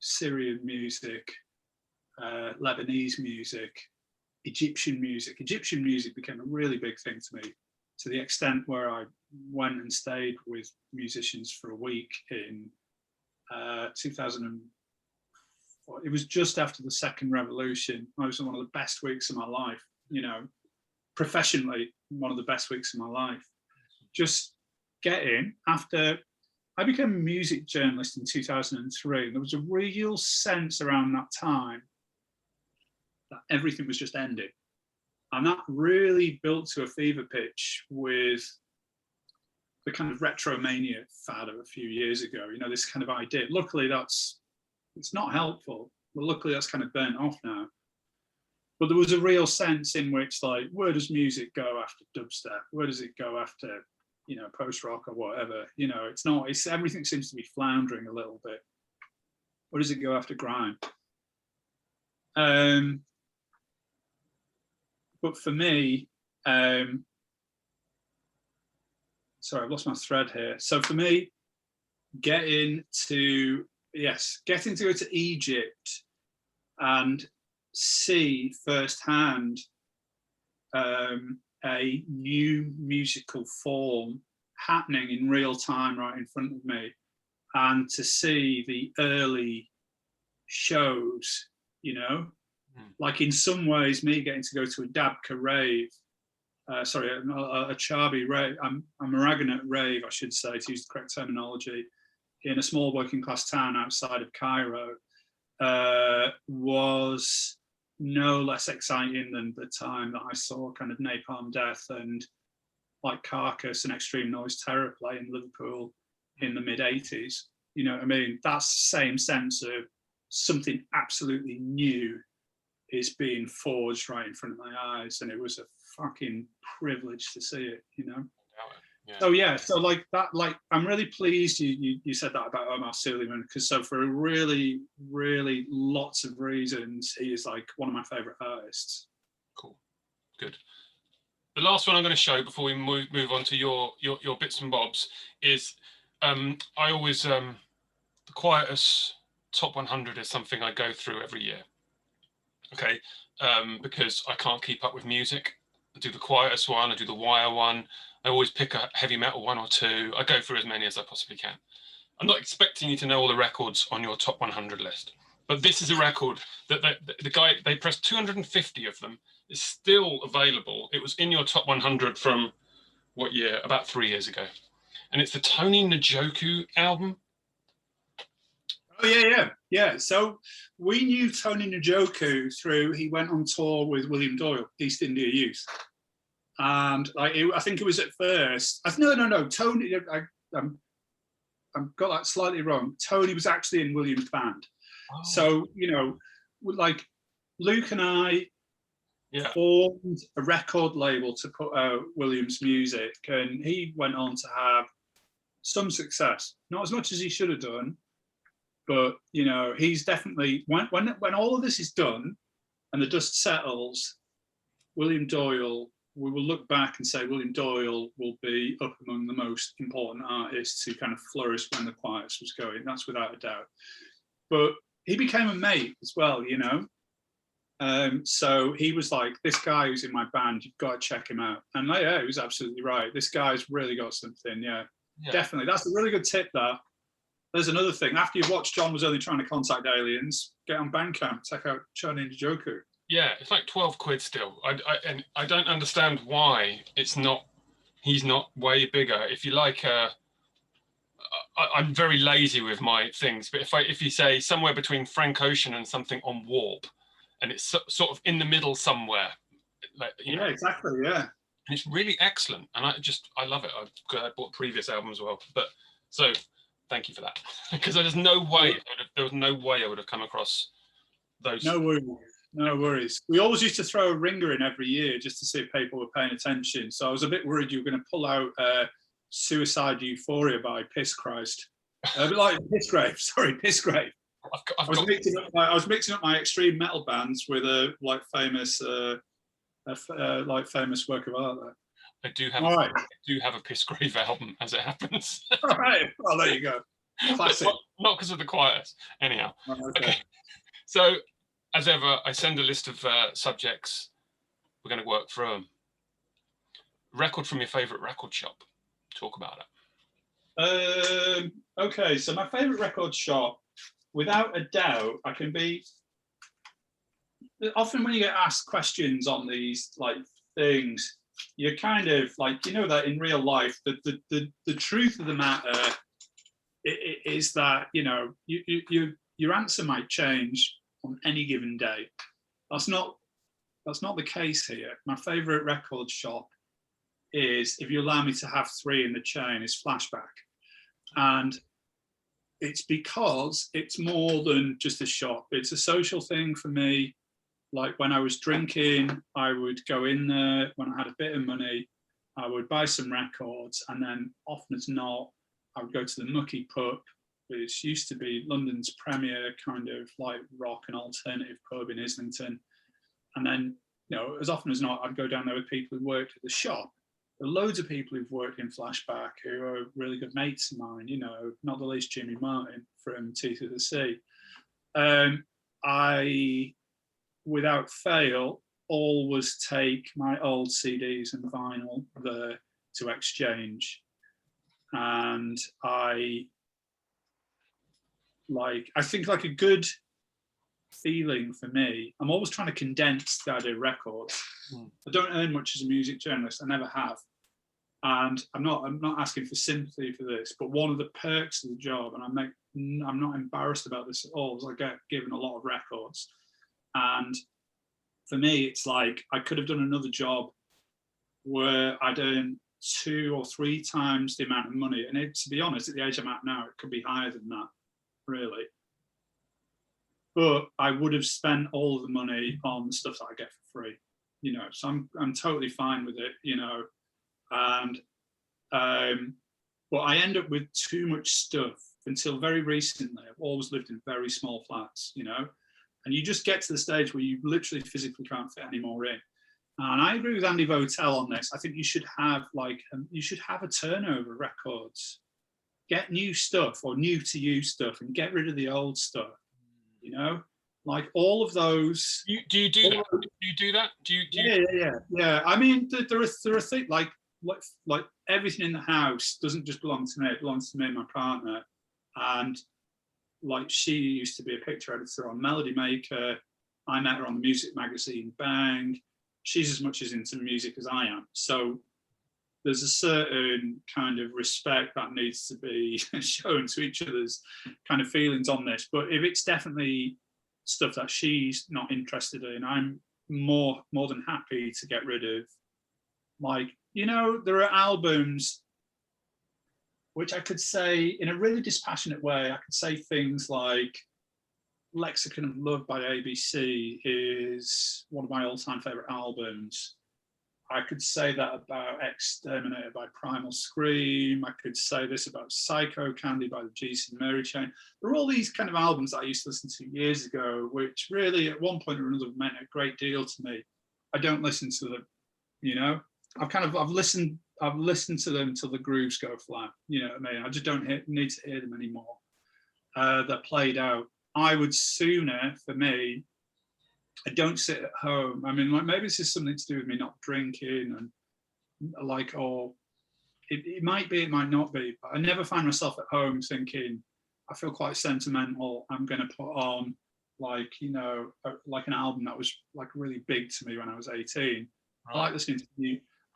Syrian music, Lebanese music, Egyptian music. Egyptian music became a really big thing to me, to the extent where I went and stayed with musicians for a week in 2000. It was just after the second revolution. It was one of the best weeks of my life, you know, professionally, one of the best weeks of my life. Just getting, after I became a music journalist in 2003, there was a real sense around that time that everything was just ending. And that really built to a fever pitch with the kind of retromania fad of a few years ago, you know, this kind of idea. Luckily, it's not helpful, but luckily that's kind of burnt off now. But there was a real sense in which, like, where does music go after dubstep? Where does it go after, you know, post-rock or whatever? You know, everything seems to be floundering a little bit. Where does it go after grime? But for me, sorry, I've lost my thread here. So for me, getting to go to Egypt and see firsthand a new musical form happening in real time right in front of me, and to see the early shows, you know, like in some ways me getting to go to a Dabka rave, a Chabi rave, a Maraganat rave, I should say, to use the correct terminology, in a small working class town outside of Cairo, was no less exciting than the time that I saw kind of Napalm Death and like Carcass and Extreme Noise Terror play in Liverpool in the mid-80s. You know what I mean? That's the same sense of something absolutely new is being forged right in front of my eyes, and it was a fucking privilege to see it, you know? So like that, like I'm really pleased you said that about Omar Suleiman, because so for really, really lots of reasons, he is like one of my favorite artists. Cool, good. The last one I'm going to show before we move on to your bits and bobs is I always the Quietus top 100 is something I go through every year. Okay, because I can't keep up with music. I do the Quietus one, I do the Wire one. I always pick a heavy metal one or two. I go through as many as I possibly can. I'm not expecting you to know all the records on your top 100 list, but this is a record that the guy, they pressed 250 of them. It's still available. It was in your top 100 from what year? About 3 years ago. And it's the Tony Njoku album. Oh, yeah. So we knew Tony Njoku through, he went on tour with William Doyle, East India Youth. And like, I think it was at first, no, Tony, I've got that slightly wrong. Tony was actually in William's band. Oh. So, you know, like Luke and I formed a record label to put out William's music, and he went on to have some success, not as much as he should have done, but you know, he's definitely, when all of this is done and the dust settles, William Doyle, we will look back and say William Doyle will be up among the most important artists who kind of flourished when the Quietus was going. That's without a doubt. But he became a mate as well, you know. So he was like, this guy who's in my band, you've got to check him out. And like, yeah, he was absolutely right. This guy's really got something. Yeah, definitely. That's a really good tip, that. There's another thing. After you've watched John Was Only Trying to Contact Aliens, get on Bandcamp, check out Tony Njoku. Yeah, it's like 12 quid still. And I don't understand why he's not way bigger. If you like, I'm very lazy with my things, but if you say somewhere between Frank Ocean and something on Warp, and it's sort of in the middle somewhere, like, you know, exactly, yeah. And it's really excellent, and I love it. I bought previous album as well, but so thank you for that, because there was no way I would have come across those. No worries. We always used to throw a ringer in every year just to see if people were paying attention. So I was a bit worried you were going to pull out Suicide Euphoria by Piss Christ. A bit like Pissgrave. I was mixing up my extreme metal bands with a famous work of art there. I do have a Pissgrave album, as it happens. All right. Well, there you go. Classic. Not because of the choirs. Anyhow. Okay. So, as ever, I send a list of subjects. We're going to work through them. Record from your favourite record shop. Talk about it. Okay, so my favourite record shop, without a doubt, I can be. Often when you get asked questions on these things, you're kind of that in real life, the truth of the matter is that your answer might change on any given day. That's not the case here. My favourite record shop is, if you allow me to have three in the chain, is Flashback. And it's because it's more than just a shop. It's a social thing for me. Like when I was drinking, I would go in there when I had a bit of money, I would buy some records, and then often as not, I would go to the Mucky Pub, which used to be London's premier kind of rock and alternative pub in Islington. And then, as often as not, I'd go down there with people who worked at the shop. There are loads of people who've worked in Flashback who are really good mates of mine, not the least Jimmy Martin from Teeth of the Sea. I, without fail, always take my old CDs and vinyl there to exchange. And I think a good feeling for me, I'm always trying to condense the idea of records. I don't earn much as a music journalist, I never have. And I'm not asking for sympathy for this, but one of the perks of the job, and I'm not embarrassed about this at all, is I get given a lot of records. And for me, it's I could have done another job where I'd earn 2 or 3 times the amount of money. And to be honest, at the age I'm at now, it could be higher than that, really. But I would have spent all of the money on the stuff that I get for free, so I'm totally fine with it, and but I end up with too much stuff. Until very recently, I've always lived in very small flats, and you just get to the stage where you literally physically can't fit any more in. And I agree with Andy Votel on this. I think you should have a turnover of records, get new stuff or new to you stuff, and get rid of the old stuff. All of those. Do you do that? Do you do that? Yeah. I mean, there are things like everything in the house doesn't just belong to me. It belongs to me and my partner. And she used to be a picture editor on Melody Maker. I met her on the music magazine Bang. She's as much as into music as I am. So there's a certain kind of respect that needs to be shown to each other's kind of feelings on this. But if it's definitely stuff that she's not interested in, I'm more than happy to get rid of. There are albums which I could say in a really dispassionate way. I could say things like Lexicon of Love by ABC is one of my all-time favorite albums. I could say that about Exterminator by Primal Scream. I could say this about Psycho Candy by the G.C. Mary Chain. There are all these kind of albums that I used to listen to years ago, which really at one point or another meant a great deal to me. I don't listen to them, I've listened to them till the grooves go flat. You know what I mean? I just don't need to hear them anymore. They're played out. I would sooner, for me, I don't sit at home. I mean, maybe this is something to do with me not drinking and or it might be, it might not be, but I never find myself at home thinking, I feel quite sentimental. I'm going to put on an album that was really big to me when I was 18. Right. I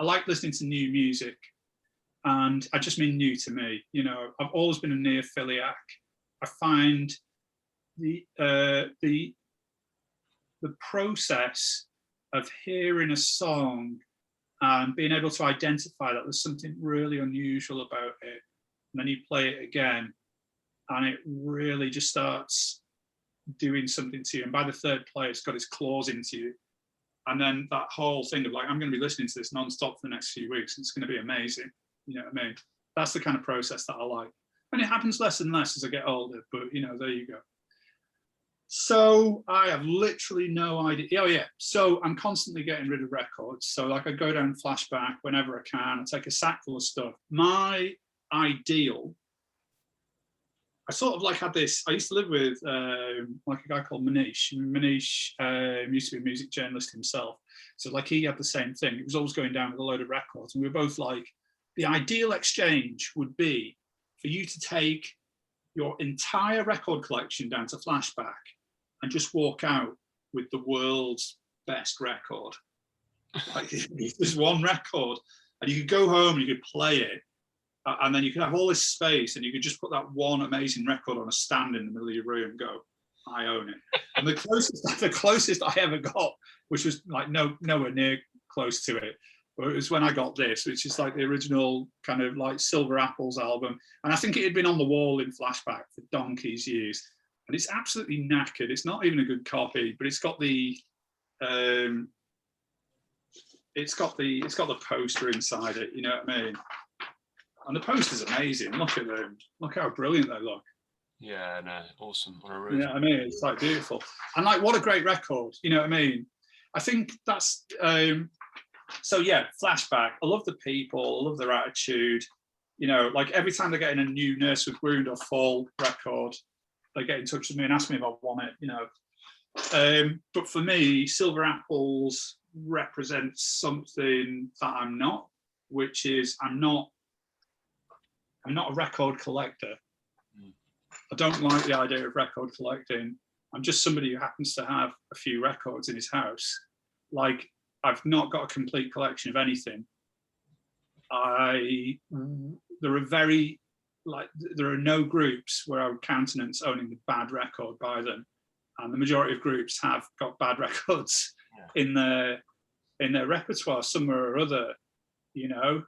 like listening to new music, and I just mean new to me. I've always been a neophiliac. I find the process of hearing a song and being able to identify that there's something really unusual about it, and then you play it again, and it really just starts doing something to you. And by the third play, it's got its claws into you. And then that whole thing of I'm going to be listening to this nonstop for the next few weeks. It's going to be amazing. You know what I mean? That's the kind of process that I like. And it happens less and less as I get older, but there you go. So I have literally no idea. Oh yeah. So I'm constantly getting rid of records. So I go down Flashback whenever I can. I take a sack full of stuff. My ideal I sort of like had this. I used to live with like a guy called Manish. Manish used to be a music journalist himself, so like he had the same thing. It was always going down with a load of records, and we were both like, the ideal exchange would be for you to take your entire record collection down to Flashback and just walk out with the world's best record. Like there's one record, and you could go home and you could play it. And then you could have all this space, and you could just put that one amazing record on a stand in the middle of your room and go, I own it. And the closest I ever got, which was like nowhere near close to it, but it was when I got this, which is like the original kind of like Silver Apples album. And I think it had been on the wall in Flashback for donkey's years. And it's absolutely knackered. It's not even a good copy, but it's got the poster inside it, you know what I mean? And the poster's amazing. Look at them. Look how brilliant they look. Yeah, no, awesome. On a roof. You know what I mean? It's like beautiful. And like, what a great record. You know what I mean? I think that's, so yeah, Flashback. I love the people. I love their attitude. You know, like every time they're getting a new Nurse with Wound or Fall record, they get in touch with me and ask me if I want it, you know. But for me, Silver Apples represents something that I'm not, which is I'm not a record collector. I don't like the idea of record collecting. I'm just somebody who happens to have a few records in his house. Like, I've not got a complete collection of anything. There are no groups where I would countenance owning the bad record by them. And the majority of groups have got bad records in their repertoire somewhere or other, you know.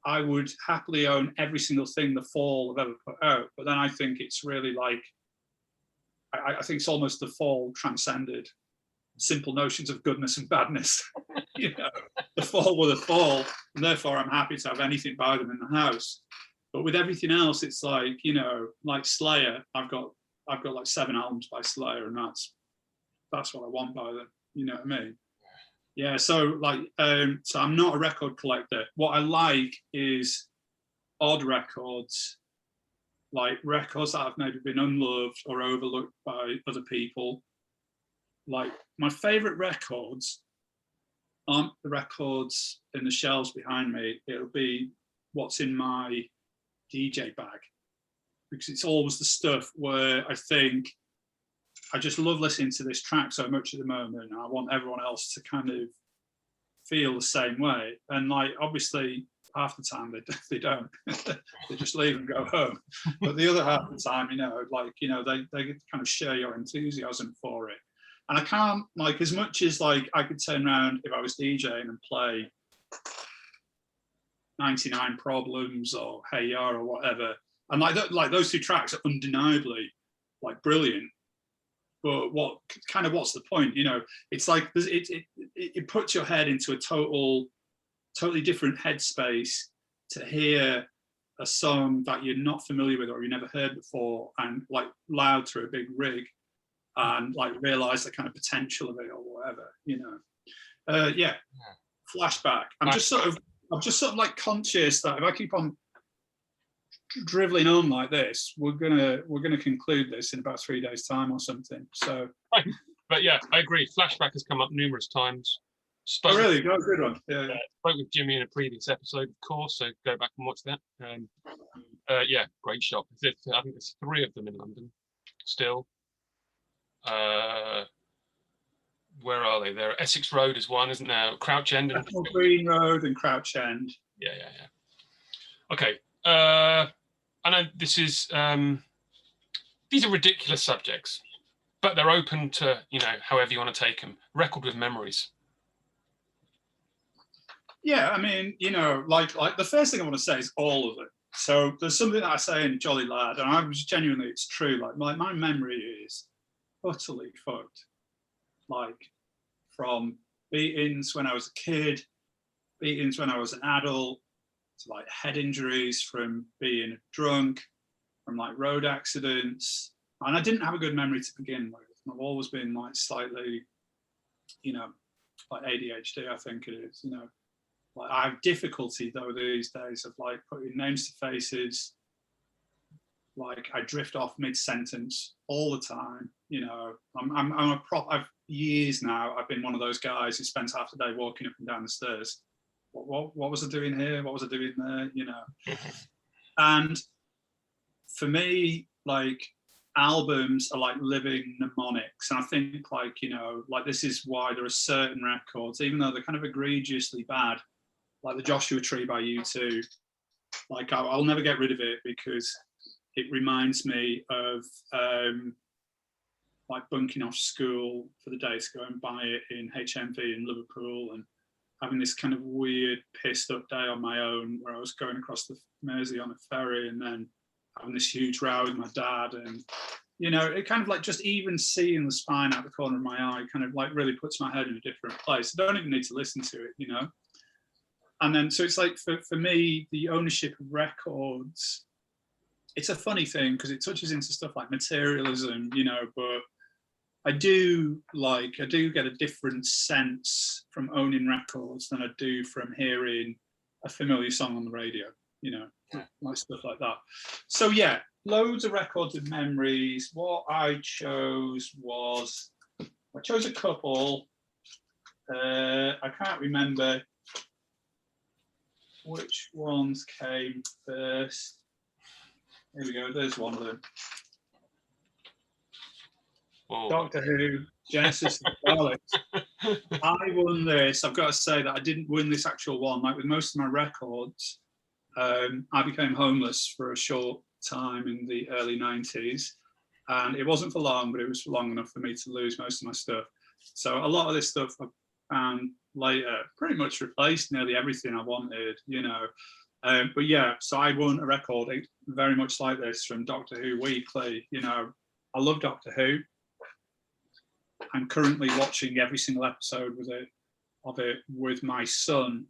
I would happily own every single thing the Fall have ever put out, but then I think it's really like, I think it's almost the Fall transcended simple notions of goodness and badness. You know, the Fall were the Fall, and therefore I'm happy to have anything by them in the house. But with everything else, it's like, you know, like Slayer, I've got like 7 albums by Slayer, and that's what I want by them. You know what I mean? Yeah, so like, so I'm not a record collector. What I like is odd records, like records that have maybe been unloved or overlooked by other people. Like, my favorite records aren't the records in the shelves behind me. It'll be what's in my DJ bag, because it's always the stuff where I think, I just love listening to this track so much at the moment. I want everyone else to kind of feel the same way. And like, obviously, half the time they don't. They just leave and go home. But the other half of the time, you know, like, you know, they kind of share your enthusiasm for it. And I can't, like, as much as like I could turn around if I was DJing and play 99 Problems or Hey Ya or whatever, and like those 2 tracks are undeniably like brilliant. But what's the point? You know, it's like it puts your head into a totally different headspace to hear a song that you're not familiar with or you never heard before, and like loud through a big rig, and like realize the kind of potential of it or whatever. You know, yeah. Flashback. I'm just sort of like conscious that if I keep on driveling on like this, we're gonna conclude this in about 3 days' time or something. So, but yeah, I agree. Flashback has come up numerous times. Oh, really? Go, good one. Yeah. Spoke with Jimmy in a previous episode, of course. So go back and watch that. Yeah, great shop. I think there's 3 of them in London still. Where are they? There, Essex Road is one, isn't there? Crouch End and Green Road and Crouch End. Yeah. Okay. I know this is these are ridiculous subjects, but they're open to, you know, however you want to take them. Record with memories. Yeah, I mean, you know, like the first thing I want to say is all of it. So there's something that I say in Jolly Lad, and I was genuinely, it's true. Like my memory is utterly fucked. Like, from beatings when I was a kid, beatings when I was an adult, to like head injuries from being drunk, from like road accidents. And I didn't have a good memory to begin with. I've always been like slightly, you know, like ADHD, I think it is, you know. Like, I have difficulty though these days of like putting names to faces, like I drift off mid-sentence all the time. You know, I'm a prop. I've years now. I've been one of those guys who spends half the day walking up and down the stairs. What was I doing here? What was I doing there? You know, and for me, like albums are like living mnemonics, and I think like, you know, like this is why there are certain records, even though they're kind of egregiously bad, like the Joshua Tree by U2. Like I'll never get rid of it because it reminds me of like bunking off school for the day to go and buy it in HMV in Liverpool, and having this kind of weird pissed up day on my own where I was going across the Mersey on a ferry, and then having this huge row with my dad. And, you know, it kind of like just even seeing the spine out the corner of my eye kind of like really puts my head in a different place. I don't even need to listen to it, you know. And then, so it's like, for me, the ownership of records, it's a funny thing because it touches into stuff like materialism, you know, but I do get a different sense from owning records than I do from hearing a familiar song on the radio, you know, like stuff like that. So yeah, loads of records with memories. What I chose a couple. I can't remember which ones came first. Here we go, there's one of them. Whoa. Doctor Who, Genesis of the Daleks. I won this. I've got to say that I didn't win this actual one. Like with most of my records, I became homeless for a short time in the early 90s. And it wasn't for long, but it was long enough for me to lose most of my stuff. So a lot of this stuff I found later pretty much replaced nearly everything I wanted, you know. But yeah, so I won a record very much like this from Doctor Who Weekly. You know, I love Doctor Who. I'm currently watching every single episode of it with my son,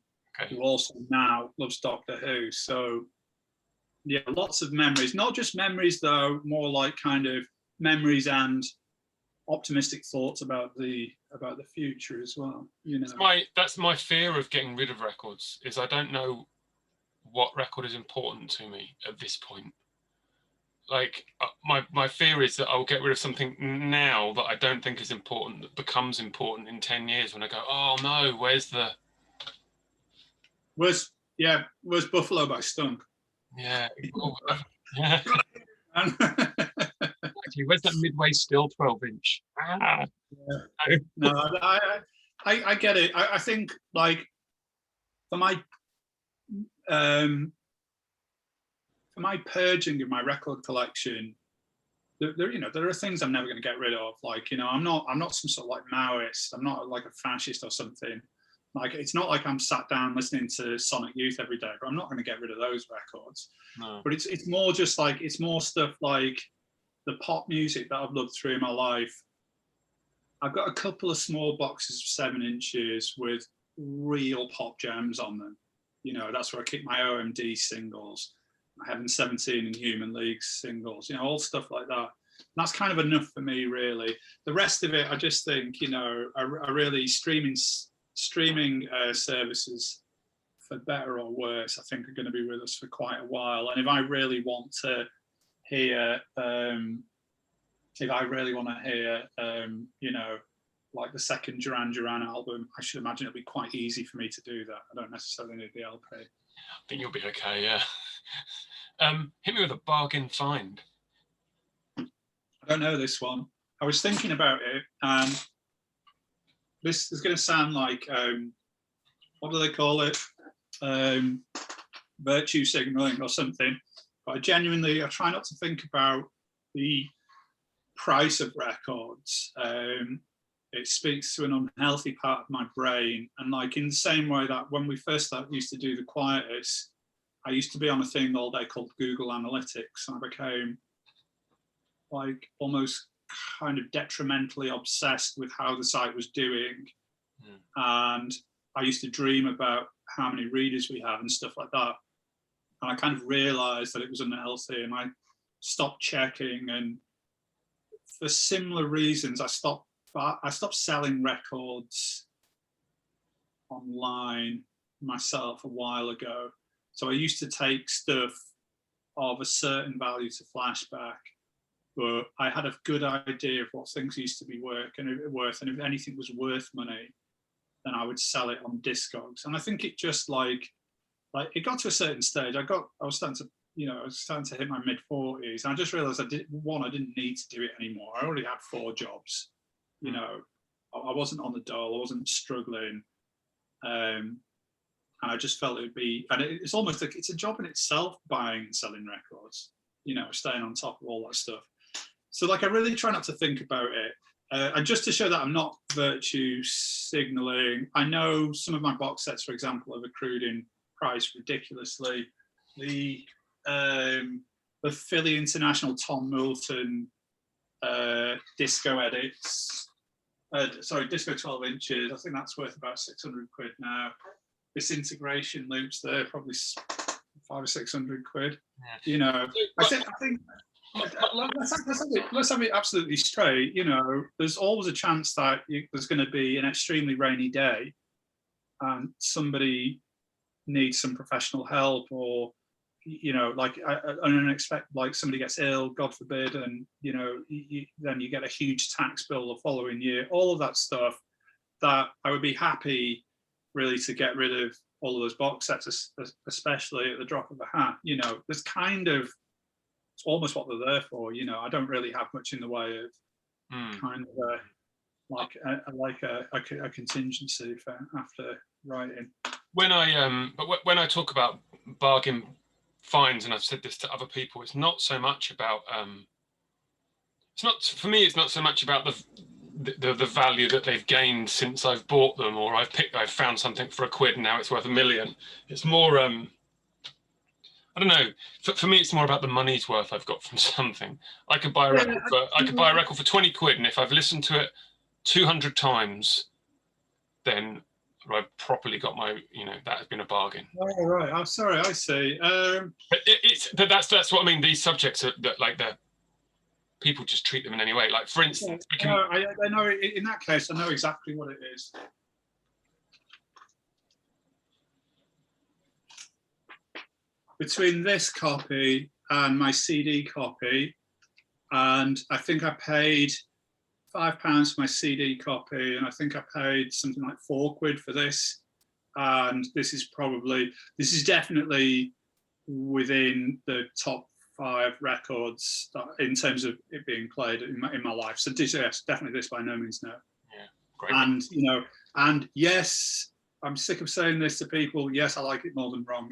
who also now loves Doctor Who. So yeah, lots of memories. Not just memories though, more like kind of memories and optimistic thoughts about the future as well. You know, that's my fear of getting rid of records, is I don't know what record is important to me at this point. Like my fear is that I'll get rid of something now that I don't think is important, that becomes important in 10 years when I go, oh no, where's Buffalo by Stunk? Yeah. Oh, yeah. Actually, where's that Midway Still 12-inch? Yeah. No, I get it. I think like for my purging of my record collection, there are things I'm never going to get rid of. Like, you know, I'm not some sort of like Maoist. I'm not like a fascist or something. Like, it's not like I'm sat down listening to Sonic Youth every day, but I'm not going to get rid of those records. No. But it's more just like, it's more stuff like the pop music that I've loved through in my life. I've got a couple of small boxes of 7-inches with real pop gems on them. You know, that's where I keep my OMD singles, my Heaven 17 and Human League singles, you know, all stuff like that. And that's kind of enough for me, really. The rest of it, I just think, you know, are really streaming services, for better or worse, I think are going to be with us for quite a while. And if I really want to hear, you know, like the second Duran Duran album, I should imagine it'll be quite easy for me to do that. I don't necessarily need the LP. I think you'll be okay, yeah. Hit me with a bargain find. I don't know this one. I was thinking about it, and this is going to sound like, what do they call it? Virtue signaling or something. But I try not to think about the price of records. It speaks to an unhealthy part of my brain. And like in the same way that when we first used to do the Quietus, I used to be on a thing all day called Google Analytics. And I became like almost kind of detrimentally obsessed with how the site was doing. And I used to dream about how many readers we have and stuff like that. And I kind of realized that it was unhealthy, and I stopped checking. And for similar reasons, I stopped selling records online myself a while ago. So I used to take stuff of a certain value to Flashback, but I had a good idea of what things used to be worth, and if anything was worth money, then I would sell it on Discogs. And I think it just like it got to a certain stage. I was starting to hit my mid-40s, and I just realised I didn't need to do it anymore. I already had 4 jobs. You know, I wasn't on the dole. I wasn't struggling. And I just felt it would be, and it's almost like it's a job in itself, buying and selling records, you know, staying on top of all that stuff. So like, I really try not to think about it. And just to show that I'm not virtue signaling, I know some of my box sets, for example, have accrued in price ridiculously. The Philly International Tom Moulton disco edits, disco 12 inches, I think that's worth about 600 quid now. Disintegration loops there, probably 500 or 600 quid. Yeah. You know, I think let's have it absolutely straight. You know, there's always a chance that there's going to be an extremely rainy day, and somebody needs some professional help, or you know, like like somebody gets ill, God forbid, and you know, then you get a huge tax bill the following year. All of that stuff that I would be happy really to get rid of all of those box sets, especially at the drop of a hat. You know, there's kind of, it's almost what they're there for. You know, I don't really have much in the way of kind of a contingency for after writing. When I talk about bargain finds, and I've said this to other people, it's not so much about it's not so much about the value that they've gained since I've bought them, or I've found something for £1 and now it's worth £1 million. It's more I don't know. For me, it's more about the money's worth I've got from something. I could buy a record for £20, and if I've listened to it 200 times, then I've properly got my, you know, that has been a bargain. Oh, right. I'm sorry. I see. But that's what I mean. These subjects are they're people just treat them in any way. Like, for instance, I know. In that case, I know exactly what it is. Between this copy and my CD copy, and I think I paid £5 for my CD copy, and I think I paid something like £4 for this. And this is definitely within the top 5 records in terms of it being played in my life. So yes, definitely this, by no means no. Yeah, great. And you know, and yes, I'm sick of saying this to people. Yes, I like it more than Wrong.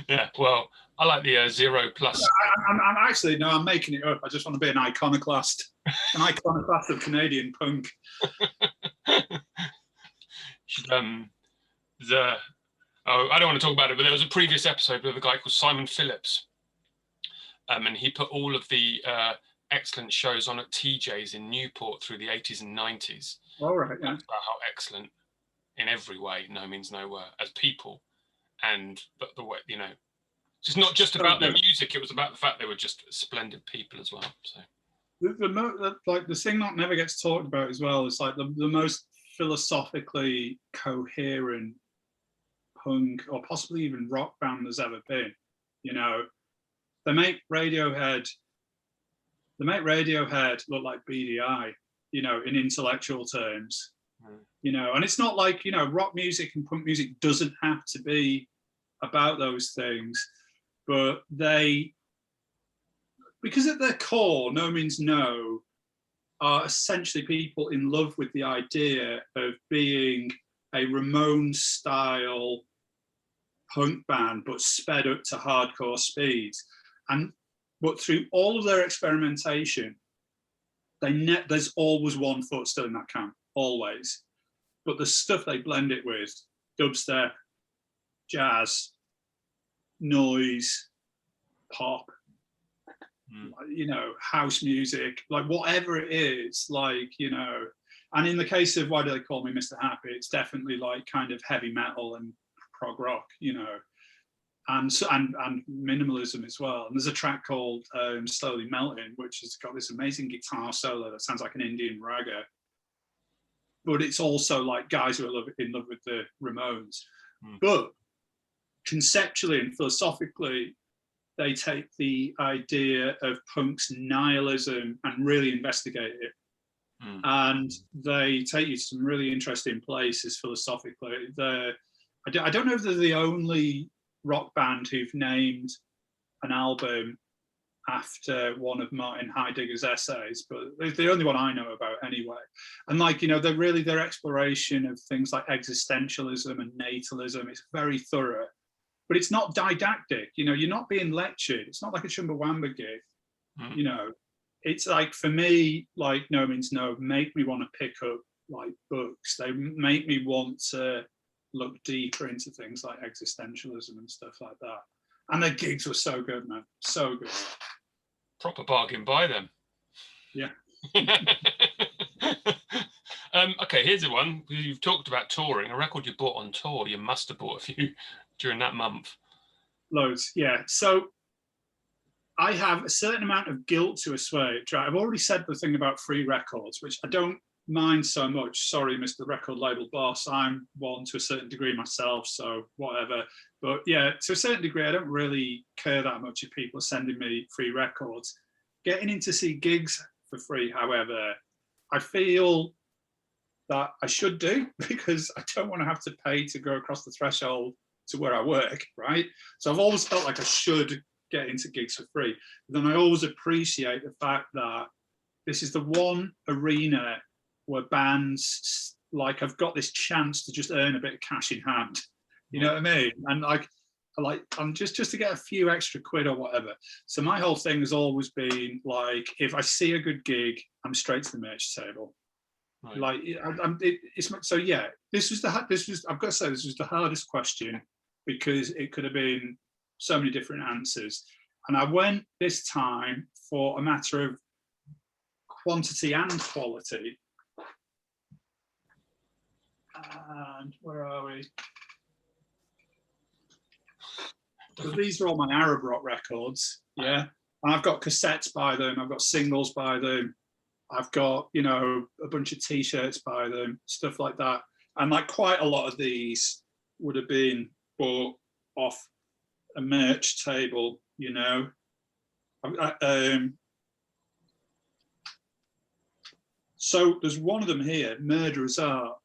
Yeah, well, I like the 0 plus. I'm actually, no, I'm making it up. I just want to be an iconoclast of Canadian punk. I don't want to talk about it, but there was a previous episode with a guy called Simon Phillips, and he put all of the excellent shows on at TJ's in Newport through the 80s and 90s. All right, yeah. About how excellent in every way No Means No were as people, and the way, you know, it's not just about their music, it was about the fact they were just splendid people as well. So the thing that never gets talked about as well is like the most philosophically coherent punk or possibly even rock band there's ever been. You know, they make Radiohead look like BDI, you know, in intellectual terms. You know, and it's not like, you know, rock music and punk music doesn't have to be about those things, but because at their core, No Means No are essentially people in love with the idea of being a Ramones-style punk band, but sped up to hardcore speeds. But through all of their experimentation, there's always one foot still in that camp, always. But the stuff they blend it with, dubstep, jazz, noise, pop, you know, house music, like whatever it is, like, you know. And in the case of Why Do They Call Me Mr. Happy, it's definitely like kind of heavy metal and prog rock, you know, and minimalism as well. And there's a track called Slowly Melting, which has got this amazing guitar solo that sounds like an Indian ragga. but it's also like guys who are in love with the Ramones. Mm. But conceptually and philosophically, they take the idea of punk's nihilism and really investigate it. Mm. And they take you to some really interesting places philosophically. I don't know if they're the only rock band who've named an album after one of Martin Heidegger's essays, but it's the only one I know about anyway. And like, you know, their exploration of things like existentialism and natalism is very thorough, but it's not didactic. You know, you're not being lectured. It's not like a Chumbawamba gig. You know, it's like, for me, like No Means No make me want to pick up like books. They make me want to look deeper into things like existentialism and stuff like that. And their gigs were so good, man. So good. Proper bargain by them. Yeah. Okay, here's the one. You've talked about touring. A record you bought on tour. You must have bought a few during that month. Loads, yeah. So I have a certain amount of guilt to assuage. I've already said the thing about free records, which I don't mind so much. Sorry, Mr. Record Label Boss. I'm one to a certain degree myself, so whatever. But yeah, to a certain degree, I don't really care that much if people are sending me free records. Getting in to see gigs for free, however, I feel that I should do, because I don't want to have to pay to go across the threshold to where I work, right? So I've always felt like I should get into gigs for free. But then I always appreciate the fact that this is the one arena where bands, like, I've got this chance to just earn a bit of cash in hand. You know what I mean? And I'm just to get a few extra quid or whatever. So my whole thing has always been like, if I see a good gig, I'm straight to the merch table. Right. Like, so yeah, I've got to say, this was the hardest question, because it could have been so many different answers. And I went this time for a matter of quantity and quality. And where are we? So these are all my Arabrot records, yeah. And I've got cassettes by them, I've got singles by them, I've got, you know, a bunch of t-shirts by them, stuff like that. And like quite a lot of these would have been bought off a merch table, you know. So there's one of them here, Murderer's Art.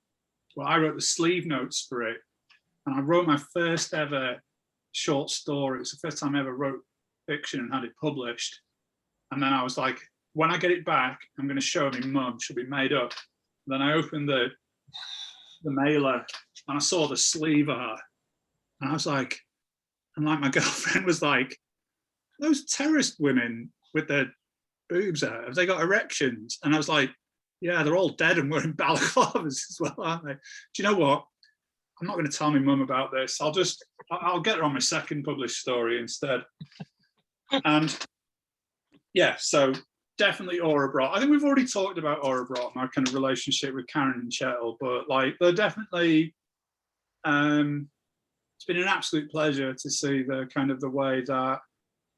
Well, I wrote the sleeve notes for it, and I wrote my first ever short story. It's the first time I ever wrote fiction and had it published. And then I was like, when I get it back, I'm going to show my mum. She'll be made up. And then I opened the mailer, and I saw the sleeve art, and I was like, and like my girlfriend was like, those terrorist women with their boobs out, have they got erections? And I was like, yeah, they're all dead and wearing balaclavas as well, aren't they? Do you know what? I'm not going to tell my mum about this. I'll get her on my second published story instead. And yeah, so definitely Arabrot. I think we've already talked about Arabrot, my kind of relationship with Karen and Kjetil, but like, they're definitely, it's been an absolute pleasure to see the kind of the way that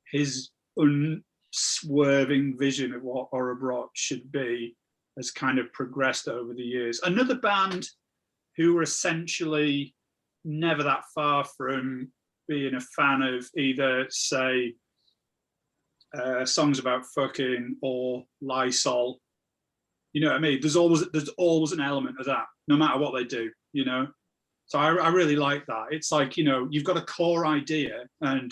his unswerving vision of what Arabrot should be has kind of progressed over the years. Another band who were essentially never that far from being a fan of either, say, songs about fucking or Lysol. You know what I mean? There's always an element of that, no matter what they do, you know? So I really like that. It's like, you know, you've got a core idea, and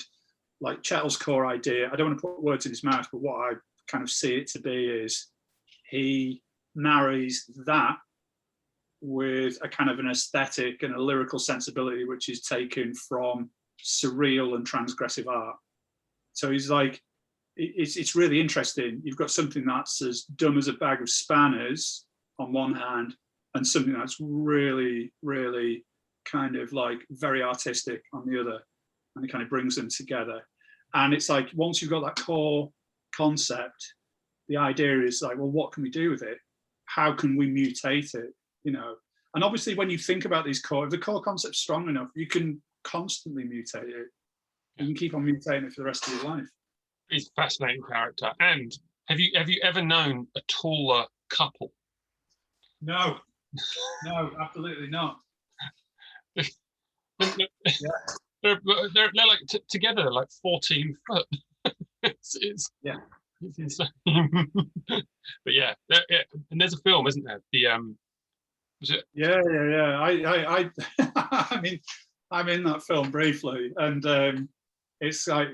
like Kjetil's core idea, I don't want to put words in his mouth, but what I kind of see it to be is he marries that with a kind of an aesthetic and a lyrical sensibility which is taken from surreal and transgressive art. So he's like, it's really interesting. You've got something that's as dumb as a bag of spanners on one hand, and something that's really, really kind of like very artistic on the other, and it kind of brings them together. And it's like, once you've got that core concept, the idea is like, well, what can we do with it? How can we mutate it? You know, and obviously when you think about these core, if the core concept's strong enough, you can constantly mutate it. You can keep on mutating it for the rest of your life. He's a fascinating character. And have you ever known a taller couple? No. No, absolutely not. they're like together, like 14 foot. It's Yeah. it's insane. But yeah, and there's a film, isn't there? Was it? Yeah. I mean, I'm in that film briefly, and it's like,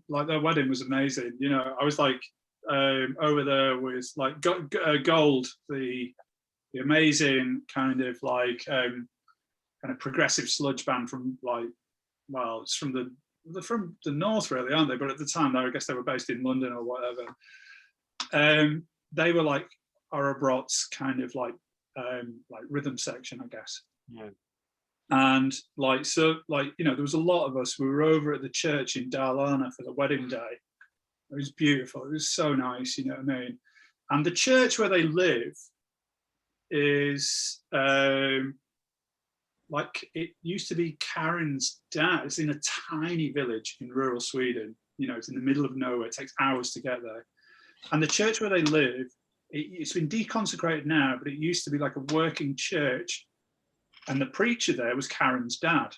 like their wedding was amazing. I was like over there with like Gold, the amazing kind of like kind of progressive sludge band from like, well, it's from the north really, aren't they? But at the time, I guess they were based in London or whatever. They were like Arabrot's kind of like rhythm section, I guess. Yeah. And like, so like, there was a lot of us. We were over at the church in Dalarna for the wedding day. It was beautiful. It was so nice, you know what I mean? And the church where they live is like, it used to be Karen's dad. It's in a tiny village in rural Sweden. It's in the middle of nowhere. It takes hours to get there. And the church where they live, it's been deconsecrated now, but it used to be like a working church. And the preacher there was Karen's dad.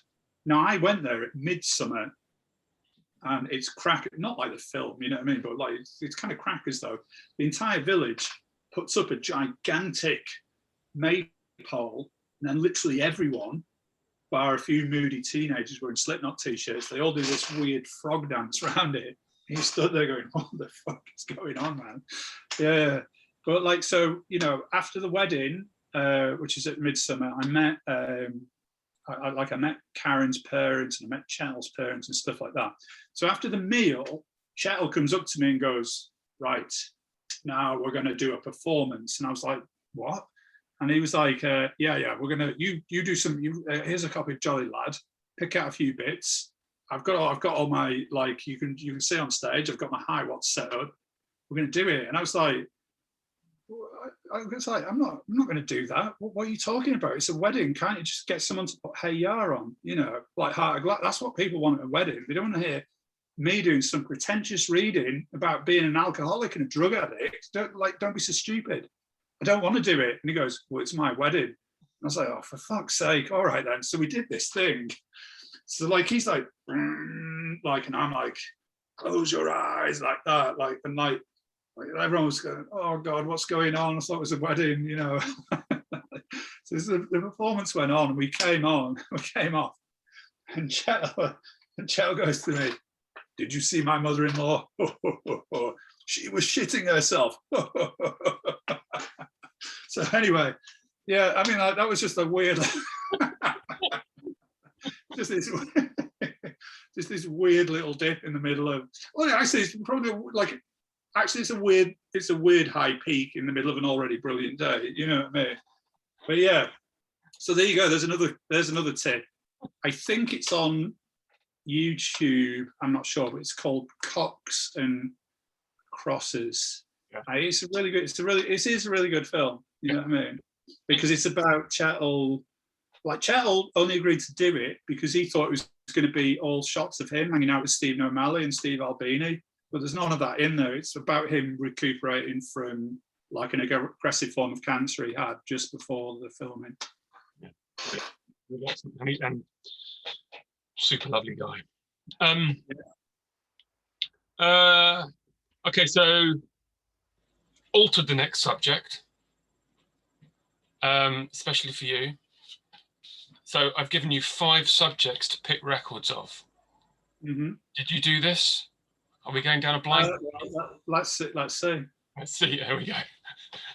Now, I went there at midsummer, and it's crackers, not like the film, you know what I mean? But like, it's kind of crackers though. The entire village puts up a gigantic maypole, and then literally everyone, bar a few moody teenagers wearing Slipknot t-shirts, they all do this weird frog dance around it. He stood there going, what the fuck is going on, man? Yeah. But like, so, after the wedding, which is at midsummer, I met I met Karen's parents and I met Kjetil's parents and stuff like that. So after the meal, Kjetil comes up to me and goes, right, now we're going to do a performance. And I was like, what? And he was like, yeah, we're going to, you do some, here's a copy of Jolly Lad, pick out a few bits. I've got all my, like, you can see on stage, I've got my high watts set up. We're going to do it. And I was like, I'm not going to do that. What are you talking about? It's a wedding. Can't you just get someone to put Hey Ya on? Like Heart of Glass. That's what people want at a wedding. They don't want to hear me doing some pretentious reading about being an alcoholic and a drug addict. Don't be so stupid. I don't want to do it. And he goes, well, it's my wedding. And I was like, oh, for fuck's sake. All right then. So we did this thing. So like, he's like, and I'm like, close your eyes, like that, like, and like everyone was going, oh God, what's going on? I thought it was a wedding, So the performance went on, and we came off, and Kjetil goes to me, did you see my mother-in-law? She was shitting herself. So anyway, yeah, I mean, that was just a weird, just this weird little dip in the middle of, well, actually, it's probably like, it's a weird high peak in the middle of an already brilliant day, you know what I mean? But yeah, so there you go. There's another tip. I think it's on YouTube. I'm not sure, but it's called Cocks and Crosses. Yeah. It's a really good. It is a really good film. You know what I mean? Because it's about Kjetil. Like, Kjetil only agreed to do it because he thought it was going to be all shots of him hanging out with Stephen O'Malley and Steve Albini. But there's none of that in there. It's about him recuperating from like an aggressive form of cancer he had just before the filming. Yeah. And super lovely guy. Okay, so altered the next subject, especially for you. So I've given you 5 subjects to pick records of. Mm-hmm. Did you do this? Are we going down a blind? Let's see. Let's see. Here we go.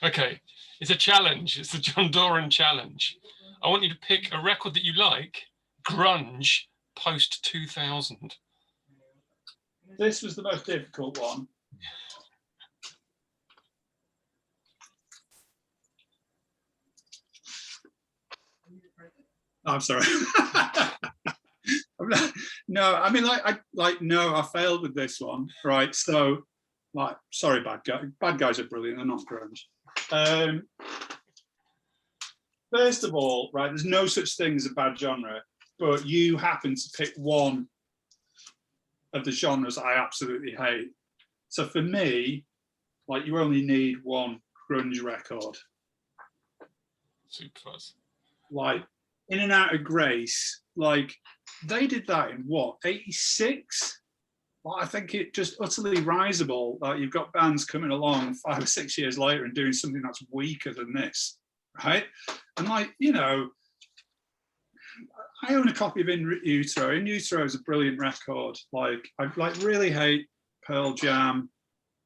Okay. It's a challenge. It's the John Doran challenge. I want you to pick a record that you like, grunge, post 2000. This was the most difficult one. I'm sorry. No, I mean, I failed with this one, right? So, like, sorry, bad guy. Bad guys are brilliant. They're not grunge. First of all, right, there's no such thing as a bad genre, but you happen to pick one of the genres I absolutely hate. So for me, like, you only need one grunge record. Superfuzz. Like In and Out of Grace, like they did that in what, 86? Well, I think it just utterly risible. Like you've got bands coming along 5 or 6 years later and doing something that's weaker than this, right? And like, you know, I own a copy of In Utero. In Utero is a brilliant record. Like I really hate Pearl Jam.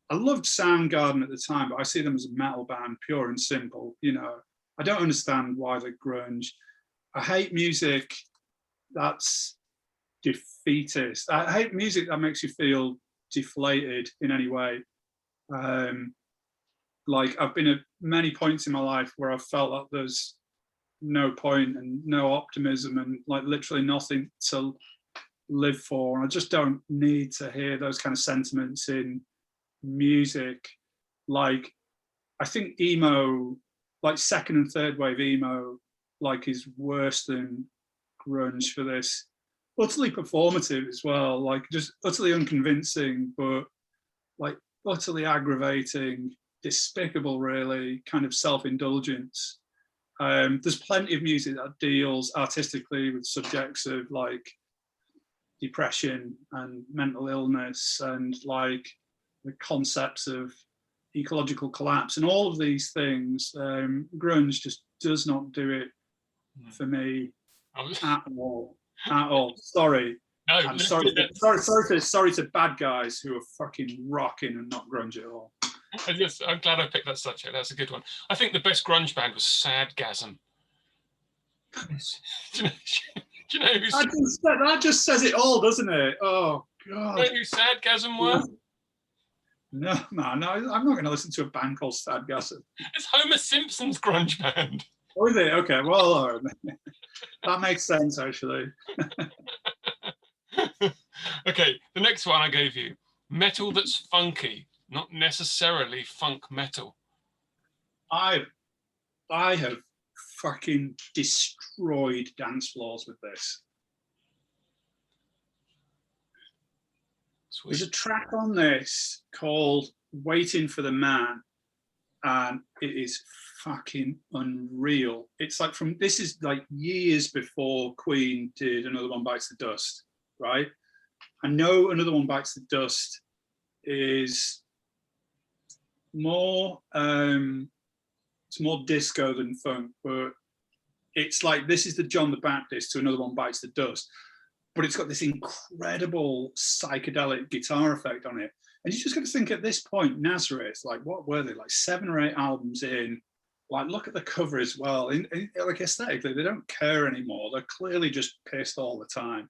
I loved Soundgarden at the time, but I see them as a metal band, pure and simple. You know, I don't understand why they're grunge. I hate music that's defeatist. I hate music that makes you feel deflated in any way. Like I've been at many points in my life where I've felt that there's no point and no optimism and like literally nothing to live for. And I just don't need to hear those kind of sentiments in music. Like I think emo, like second and third wave emo, like is worse than grunge for this. Utterly performative as well, like just utterly unconvincing, but like utterly aggravating, despicable, really, kind of self-indulgence. There's plenty of music that deals artistically with subjects of like depression and mental illness and like the concepts of ecological collapse and all of these things. Grunge just does not do it for me at all. At all. Sorry. No, I'm sorry to bad guys who are fucking rocking and not grunge at all. I'm glad I picked that subject. That's a good one. I think the best grunge band was Sadgasm. do you know who's... That just says it all, doesn't it? Oh, God. Do you know who Sadgasm were? No, I'm not going to listen to a band called Sadgasm. It's Homer Simpson's grunge band. Oh, is it? Okay, well, that makes sense, actually. Okay, the next one I gave you. Metal that's funky, not necessarily funk metal. I have fucking destroyed dance floors with this. Sweet. There's a track on this called Waiting for the Man, and it is fucking unreal. It's like this is like years before Queen did Another One Bites the Dust, right? I know Another One Bites the Dust is more it's more disco than funk, but it's like this is the John the Baptist to Another One Bites the Dust, but it's got this incredible psychedelic guitar effect on it. And you just got to think at this point, Nazareth, like what were they, like 7 or 8 albums in? Like look at the cover as well. Like aesthetically, they don't care anymore. They're clearly just pissed all the time.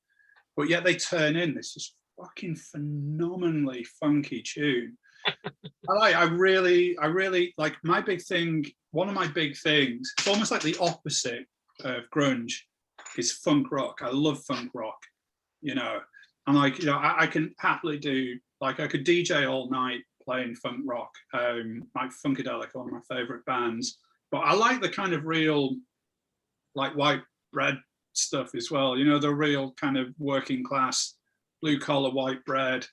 But yet they turn in this just fucking phenomenally funky tune. I really like my big thing. One of my big things, it's almost like the opposite of grunge, is funk rock. I love funk rock, you know. And like, you know, I can happily do, like I could DJ all night playing funk rock, like Funkadelic, one of my favorite bands. But I like the kind of real, like white bread stuff as well. You know, the real kind of working class, blue collar white bread,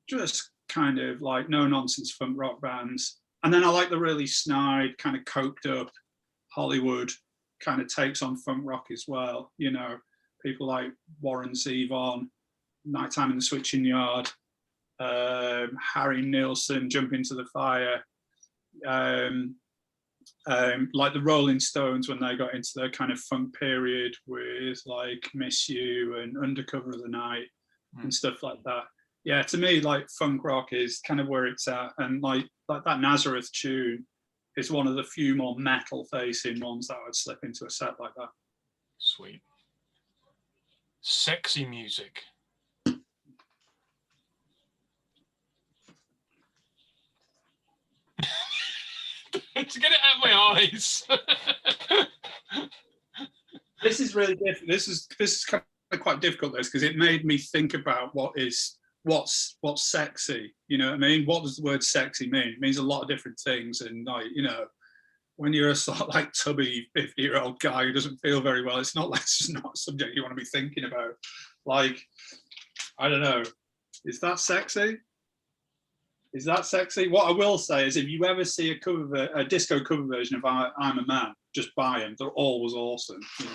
just kind of like no nonsense funk rock bands. And then I like the really snide, kind of coked up Hollywood kind of takes on funk rock as well. You know, people like Warren Zevon, Nighttime in the Switching Yard, Harry Nilsson, Jump Into the Fire, like the Rolling Stones when they got into their kind of funk period with like Miss You and Undercover of the Night and stuff like that. Yeah, to me, like funk rock is kind of where it's at, and like that Nazareth tune is one of the few more metal facing ones that would slip into a set like that. Sweet. Sexy music. To get it out of my eyes. This is really difficult. This is kind of quite difficult, this, because it made me think about what's sexy. You know what I mean? What does the word sexy mean? It means a lot of different things. And like, you know, when you're a sort of like tubby 50-year-old guy who doesn't feel very well, it's not a subject you want to be thinking about. Like, I don't know. Is that sexy? Is that sexy? What I will say is, if you ever see a disco cover version of "I'm a Man," just buy them. They're always awesome. You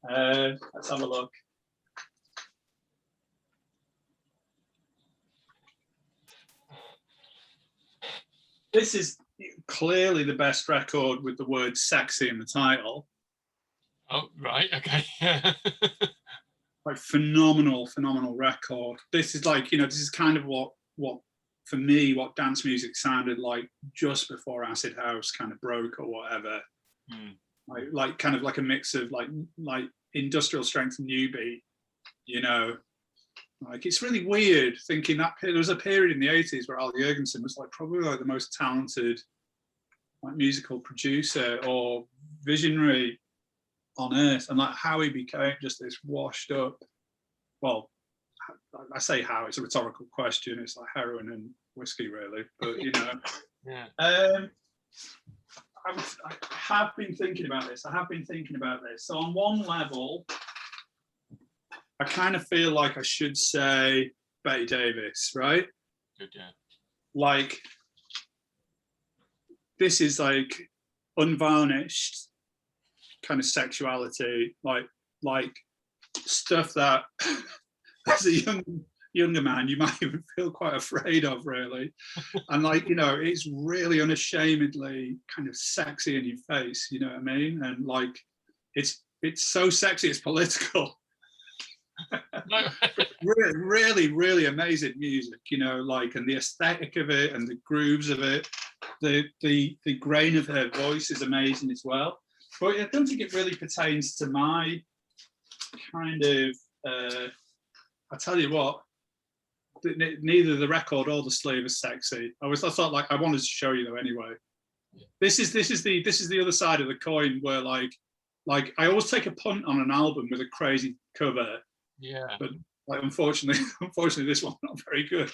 know. Let's have a look. This is clearly the best record with the word "sexy" in the title. Oh, right, okay. Like phenomenal record. This is like, you know, this is kind of what for me, what dance music sounded like just before acid house kind of broke or whatever. Like kind of like a mix of like industrial strength new beat, you know. Like, it's really weird thinking that there was a period in the 80s where Al Jurgensen was like probably like the most talented like musical producer or visionary on earth, and like how he became just this washed up, well, I say how, it's a rhetorical question, it's like heroin and whiskey really, but you know. Yeah. I have been thinking about this. So on one level, I kind of feel like I should say Betty Davis, right? Good, yeah. Like, this is like unvarnished kind of sexuality, like stuff that as a younger man you might even feel quite afraid of, really. And like, you know, it's really unashamedly kind of sexy in your face, you know what I mean? And like, it's so sexy it's political. really amazing music, you know, like, and the aesthetic of it and the grooves of it, the grain of her voice is amazing as well. But I don't think it really pertains to my kind of I tell you what, neither the record or the sleeve is sexy. I thought like I wanted to show you though anyway. This is the other side of the coin where like I always take a punt on an album with a crazy cover. Yeah. But like unfortunately this one's not very good.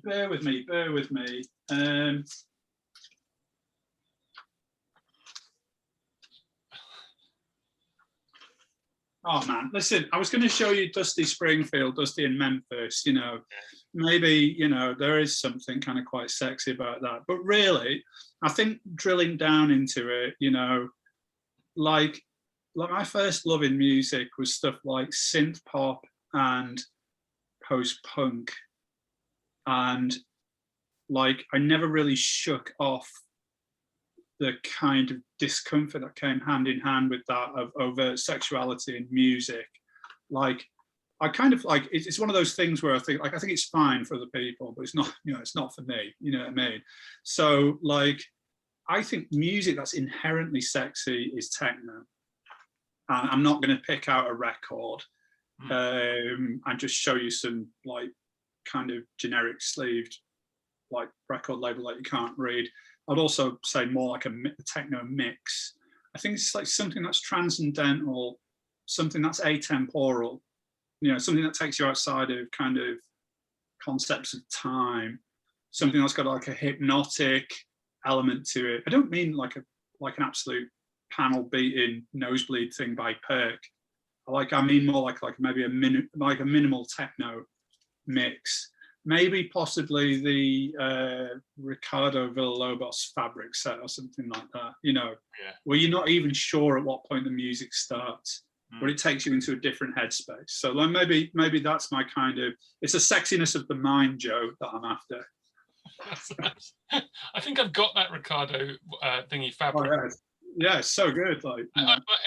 Bear with me. Oh man, listen, I was going to show you Dusty Springfield, Dusty in Memphis, you know, maybe, you know, there is something kind of quite sexy about that. But really, I think drilling down into it, you know, like my first love in music was stuff like synth pop and post-punk. And like, I never really shook off the kind of discomfort that came hand in hand with that of overt sexuality in music. Like, I kind of like, it's one of those things where I think it's fine for other people, but it's not, you know, it's not for me, you know what I mean? So like, I think music that's inherently sexy is techno. And I'm not going to pick out a record and just show you some like kind of generic sleeved like record label that you can't read. I'd also say more like a techno mix. I think it's like something that's transcendental, something that's atemporal, you know, something that takes you outside of kind of concepts of time, something that's got like a hypnotic element to it. I don't mean like an absolute panel beating nosebleed thing by Perk. I mean more like maybe a minimal techno mix. Maybe possibly the Ricardo Villalobos fabric set or something like that, you know, where you're not even sure at what point the music starts, but it takes you into a different headspace. So like maybe that's my kind of, it's a sexiness of the mind, Joe, that I'm after. I think I've got that Ricardo thingy fabric. Oh, yeah, it's so good. Like,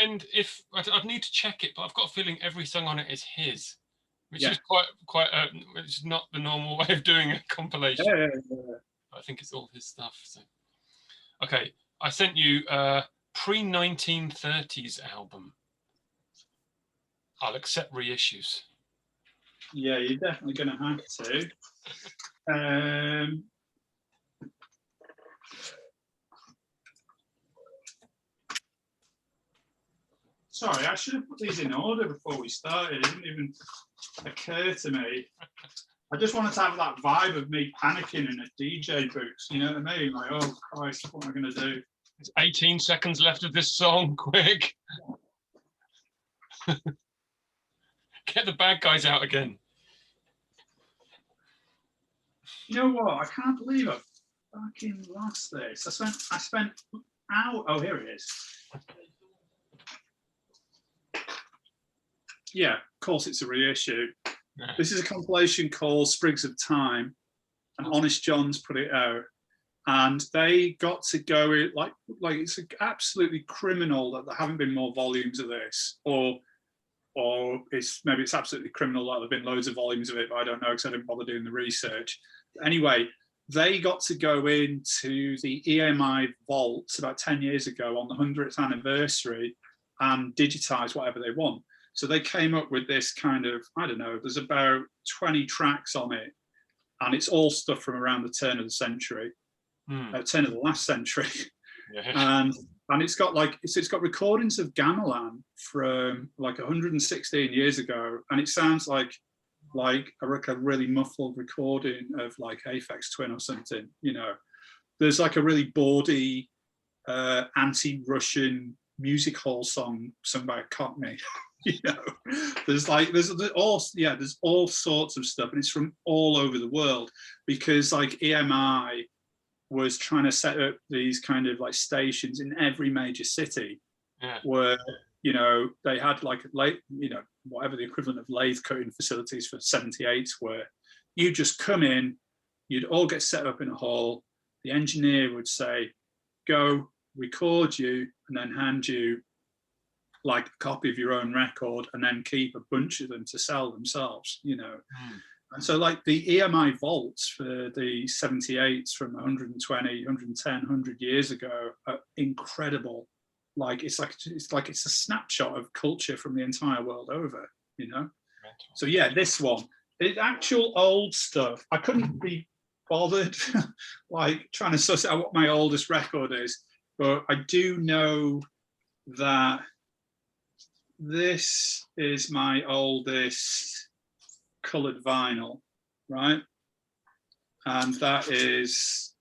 and if I'd need to check it, but I've got a feeling every song on it is his. Which is quite which is not the normal way of doing a compilation. Yeah. I think it's all his stuff. So, okay, I sent you pre-1930s album. I'll accept reissues. Yeah, you're definitely going to have to. Sorry, I should have put these in order before we started. It didn't even occur to me. I just wanted to have that vibe of me panicking in a DJ booth. You know what I mean? Like, oh Christ, what am I going to do? There's 18 seconds left of this song. Quick. Get the bad guys out again. You know what? I can't believe I fucking lost this. I spent hours. Oh, here it is. Yeah, of course it's a reissue. Yeah. This is a compilation called Sprigs of Time, and Honest John's put it out. And they got to go in, like it's absolutely criminal that there haven't been more volumes of this, or maybe it's absolutely criminal that there have been loads of volumes of it, but I don't know because I didn't bother doing the research. Anyway, they got to go into the EMI vaults about 10 years ago on the 100th anniversary and digitize whatever they want. So they came up with this kind of, I don't know, there's about 20 tracks on it, and it's all stuff from around the turn of the century, turn of the last century. Yeah. And it's got it's got recordings of gamelan from like 116 years ago, and it sounds like a really muffled recording of like Aphex Twin or something. You know, there's like a really bawdy anti-Russian music hall song sung by a Cockney. You know, there's all sorts of stuff, and it's from all over the world, because like EMI was trying to set up these kind of like stations in every major city, where, you know, they had like whatever the equivalent of lathe cutting facilities for 78 were. You just come in, you'd all get set up in a hall. The engineer would say, go record you, and then hand you like a copy of your own record, and then keep a bunch of them to sell themselves, you know. And so like the EMI vaults for the 78s from 120, 110, 100 years ago are incredible. Like it's a snapshot of culture from the entire world over, you know. So yeah, this one, it's actual old stuff. I couldn't be bothered like trying to suss out what my oldest record is, but I do know that this is my oldest coloured vinyl, right? And that is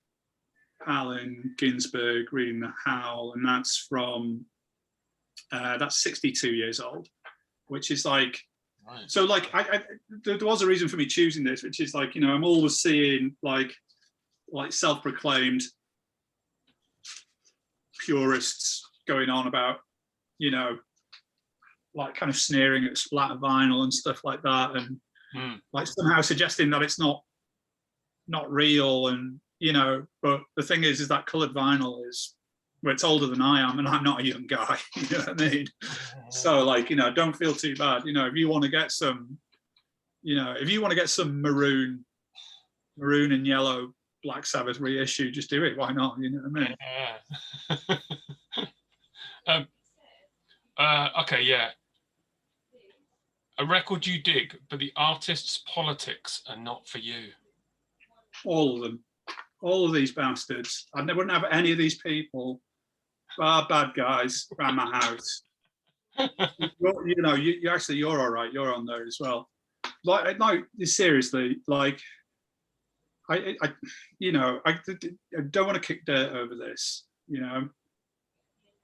Allen Ginsberg reading The Howl, and that's from that's 62 years old, which is like, right. So like there was a reason for me choosing this, which is like, you know, I'm always seeing like self-proclaimed purists going on about, you know, like kind of sneering at splatter vinyl and stuff like that, and like somehow suggesting that it's not real, and you know. But the thing is that coloured vinyl is, well, it's older than I am, and I'm not a young guy. You know what I mean? So like, you know, don't feel too bad. You know, if you want to get some, you know, if you want to get some maroon and yellow Black Sabbath reissue, just do it. Why not? You know what I mean? Okay, yeah. A record you dig, but the artist's politics are not for you. All of them. All of these bastards. I wouldn't have any of these people, bad guys, around my house. You know, you're all right. You're on there as well. Like seriously, like, I you know, I don't want to kick dirt over this, you know.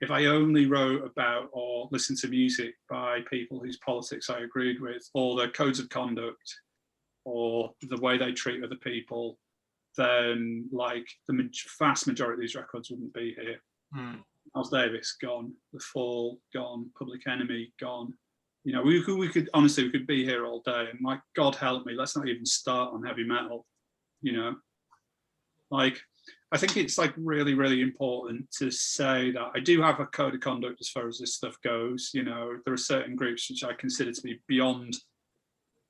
If I only wrote about or listened to music by people whose politics I agreed with, or their codes of conduct, or the way they treat other people, then like the vast majority of these records wouldn't be here. Miles Davis gone, The Fall gone, Public Enemy gone. You know, we could honestly, we could be here all day, and like, God help me, let's not even start on heavy metal. You know, like, I think it's like really, really important to say that I do have a code of conduct as far as this stuff goes. You know, there are certain groups which I consider to be beyond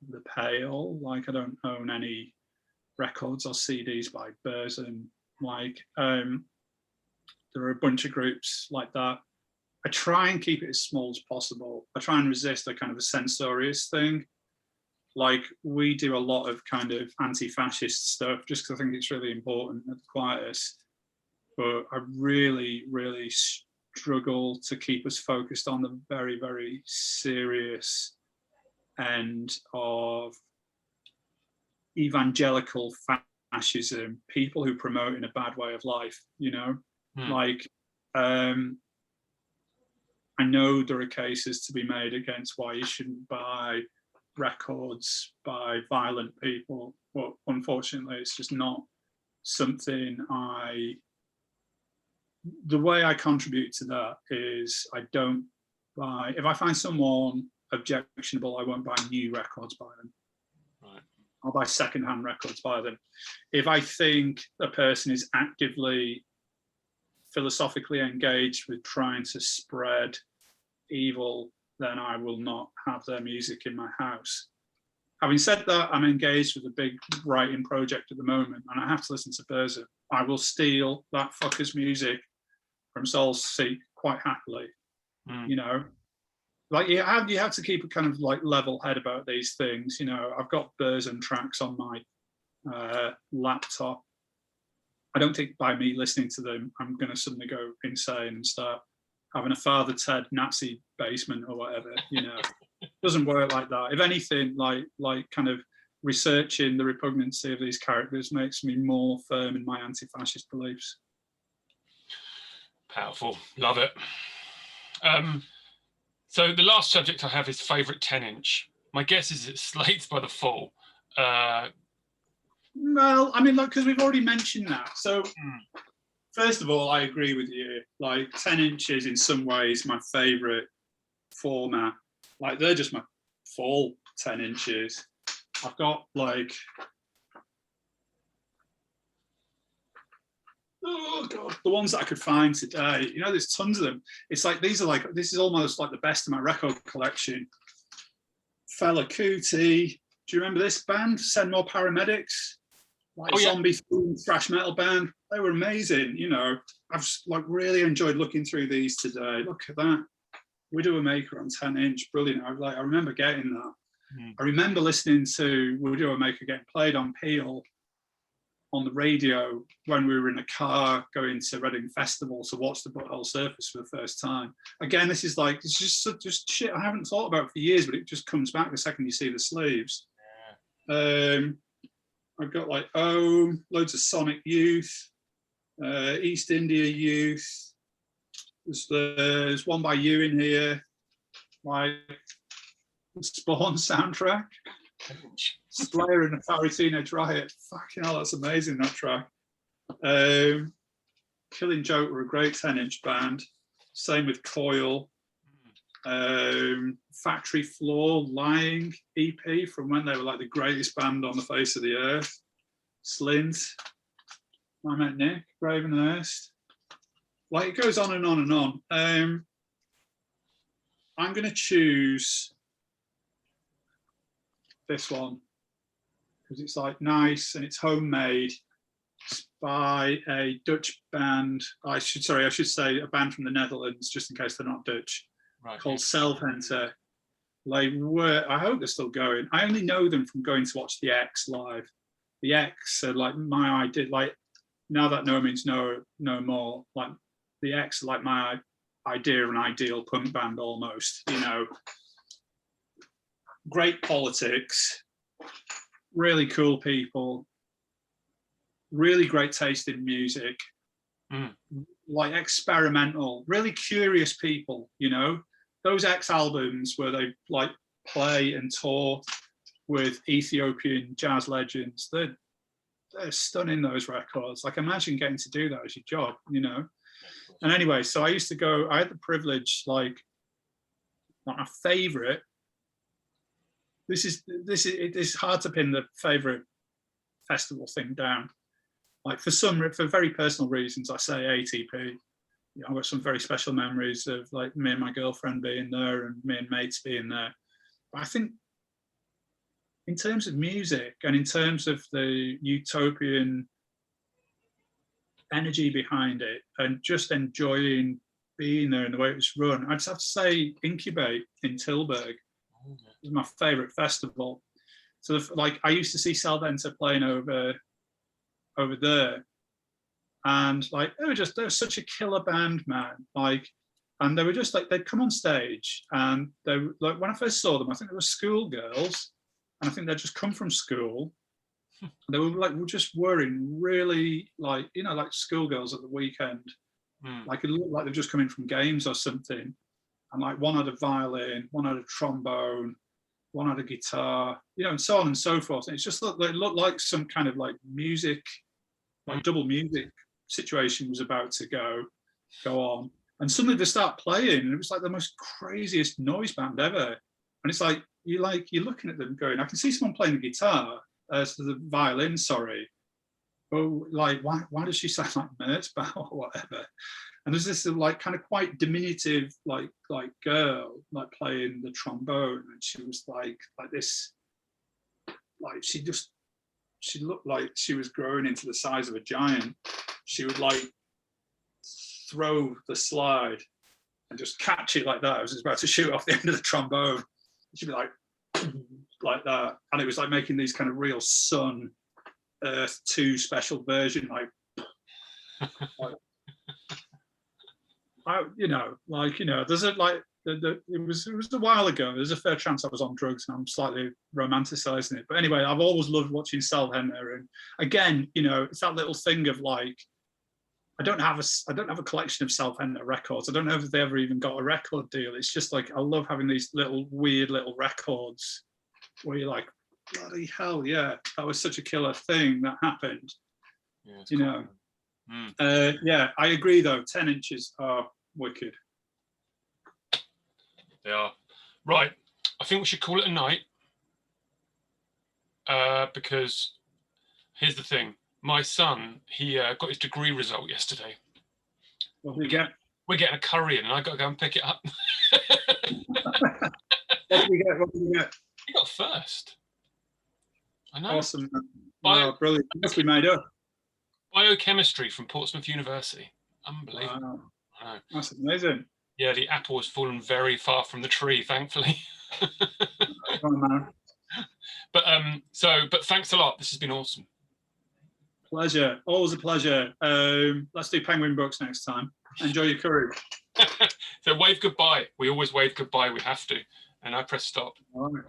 the pale. Like, I don't own any records or CDs by Burzum. Like, there are a bunch of groups like that. I try and keep it as small as possible. I try and resist a kind of a censorious thing. Like, we do a lot of kind of anti-fascist stuff just because I think it's really important at the Quietus. But I really, really struggle to keep us focused on the very, very serious end of evangelical fascism, people who promote in a bad way of life, you know? Like, and I know there are cases to be made against why you shouldn't buy records by violent people, but unfortunately it's just not something the way I contribute to that is I don't buy, if I find someone objectionable, I won't buy new records by them. Right. I'll buy secondhand records by them. If I think a person is actively philosophically engaged with trying to spread evil, then I will not have their music in my house. Having said that, I'm engaged with a big writing project at the moment, and I have to listen to Berza. I will steal that fucker's music from Soul's Seek quite happily. You know, like you have to keep a kind of like level head about these things. You know, I've got Berza tracks on my laptop. I don't think by me listening to them, I'm going to suddenly go insane and start having a Father Ted Nazi basement or whatever. You know, it doesn't work like that. If anything, like kind of researching the repugnancy of these characters makes me more firm in my anti-fascist beliefs. Powerful, love it. So the last subject I have is favourite 10-inch. My guess is it's Slates by the Fall. Well, I mean, look, because we've already mentioned that. So, first of all, I agree with you. Like 10 inches in some ways my favourite format. Like they're just my full 10 inches. I've got like, oh God, the ones that I could find today. You know, there's tons of them. It's like, this is almost like the best of my record collection. Fela Kuti. Do you remember this band? Send More Paramedics. Like zombie thrash metal band. They were amazing. You know, I've like really enjoyed looking through these today. Look at that. Widowmaker on 10-inch. Brilliant. I remember getting that. I remember listening to Widowmaker getting played on Peel on the radio when we were in a car going to Reading Festival to watch the Butthole Surface for the first time. Again, this is like, it's just shit I haven't thought about for years, but it just comes back the second you see the sleeves. I've got like loads of Sonic Youth, East India Youth. There's one by you in here, like Spawn soundtrack. Slayer and Atari Teenage Riot. Fucking hell, that's amazing, that track. Killing Joke were a great 10-inch band. Same with Coil. Factory Floor, Lying EP from when they were like the greatest band on the face of the earth. Slint. I met Nick, Ravenhurst. Like it goes on and on and on. I'm going to choose this one because it's like nice and it's homemade. It's by a Dutch band. I should say a band from the Netherlands, just in case they're not Dutch. Right. Called Selvhenter. Like, I hope they're still going. I only know them from going to watch the X live. The X are like my idea. Like now that no means no more. Like the X are like my idea of an ideal punk band almost. You know, great politics, really cool people, really great taste in music. Like experimental, really curious people, you know. Those X albums where they like play and tour with Ethiopian jazz legends, they're stunning, those records. Like imagine getting to do that as your job, you know. And anyway, so I had the privilege, like my favorite. It's hard to pin the favorite festival thing down. Like for very personal reasons, I say ATP. You know, I've got some very special memories of like me and my girlfriend being there and me and mates being there. But I think in terms of music and in terms of the utopian energy behind it and just enjoying being there and the way it was run, I'd just have to say Incubate in Tilburg was my favourite festival. So like I used to see Selventer playing over there, and like they were such a killer band, man. Like, and they were just like they'd come on stage, and they like when I first saw them, I think they were schoolgirls, and I think they'd just come from school. They were just wearing really like like schoolgirls at the weekend, like it looked like they're just coming from games or something. and like one had a violin, one had a trombone, one had a guitar, you know, and so on and so forth. And it's just it looked like some kind of like music, like double music situation was about to go on. And suddenly they start playing, and it was like the most craziest noise band ever. And it's like you're looking at them going, I can see someone playing the guitar, so the violin, sorry. Oh, like why does she sound like Merzbow or whatever? And there's this like kind of quite diminutive like girl like playing the trombone, and she was like this, like she looked like she was growing into the size of a giant. She would like throw the slide and just catch it like that. I was just about to shoot off the end of the trombone. She'd be like that, and it was like making these kind of real Sun Earth 2 special version, like there's a like it was a while ago. There's a fair chance I was on drugs, and I'm slightly romanticizing it. But anyway, I've always loved watching Salvhenner, and again, you know, it's that little thing of like, I don't have a collection of Salvhenner records. I don't know if they ever even got a record deal. It's just like I love having these little weird little records where you're like, bloody hell, yeah, that was such a killer thing that happened. Yeah, you know. Yeah, I agree though. 10 inches are wicked. They are. Right. I think we should call it a night. Because here's the thing. My son, he got his degree result yesterday. What did we get? We're getting a curry in, and I got to go and pick it up. What did we get? He got first. I know. Awesome. Wow, brilliant. Must be made up. Biochemistry from Portsmouth University. Unbelievable. Wow. I know. That's amazing. Yeah, the apple has fallen very far from the tree, thankfully. But thanks a lot. This has been awesome. Pleasure. Always a pleasure. Let's do penguin books next time. Enjoy your curry. So wave goodbye. We always wave goodbye. We have to. And I press stop. All right.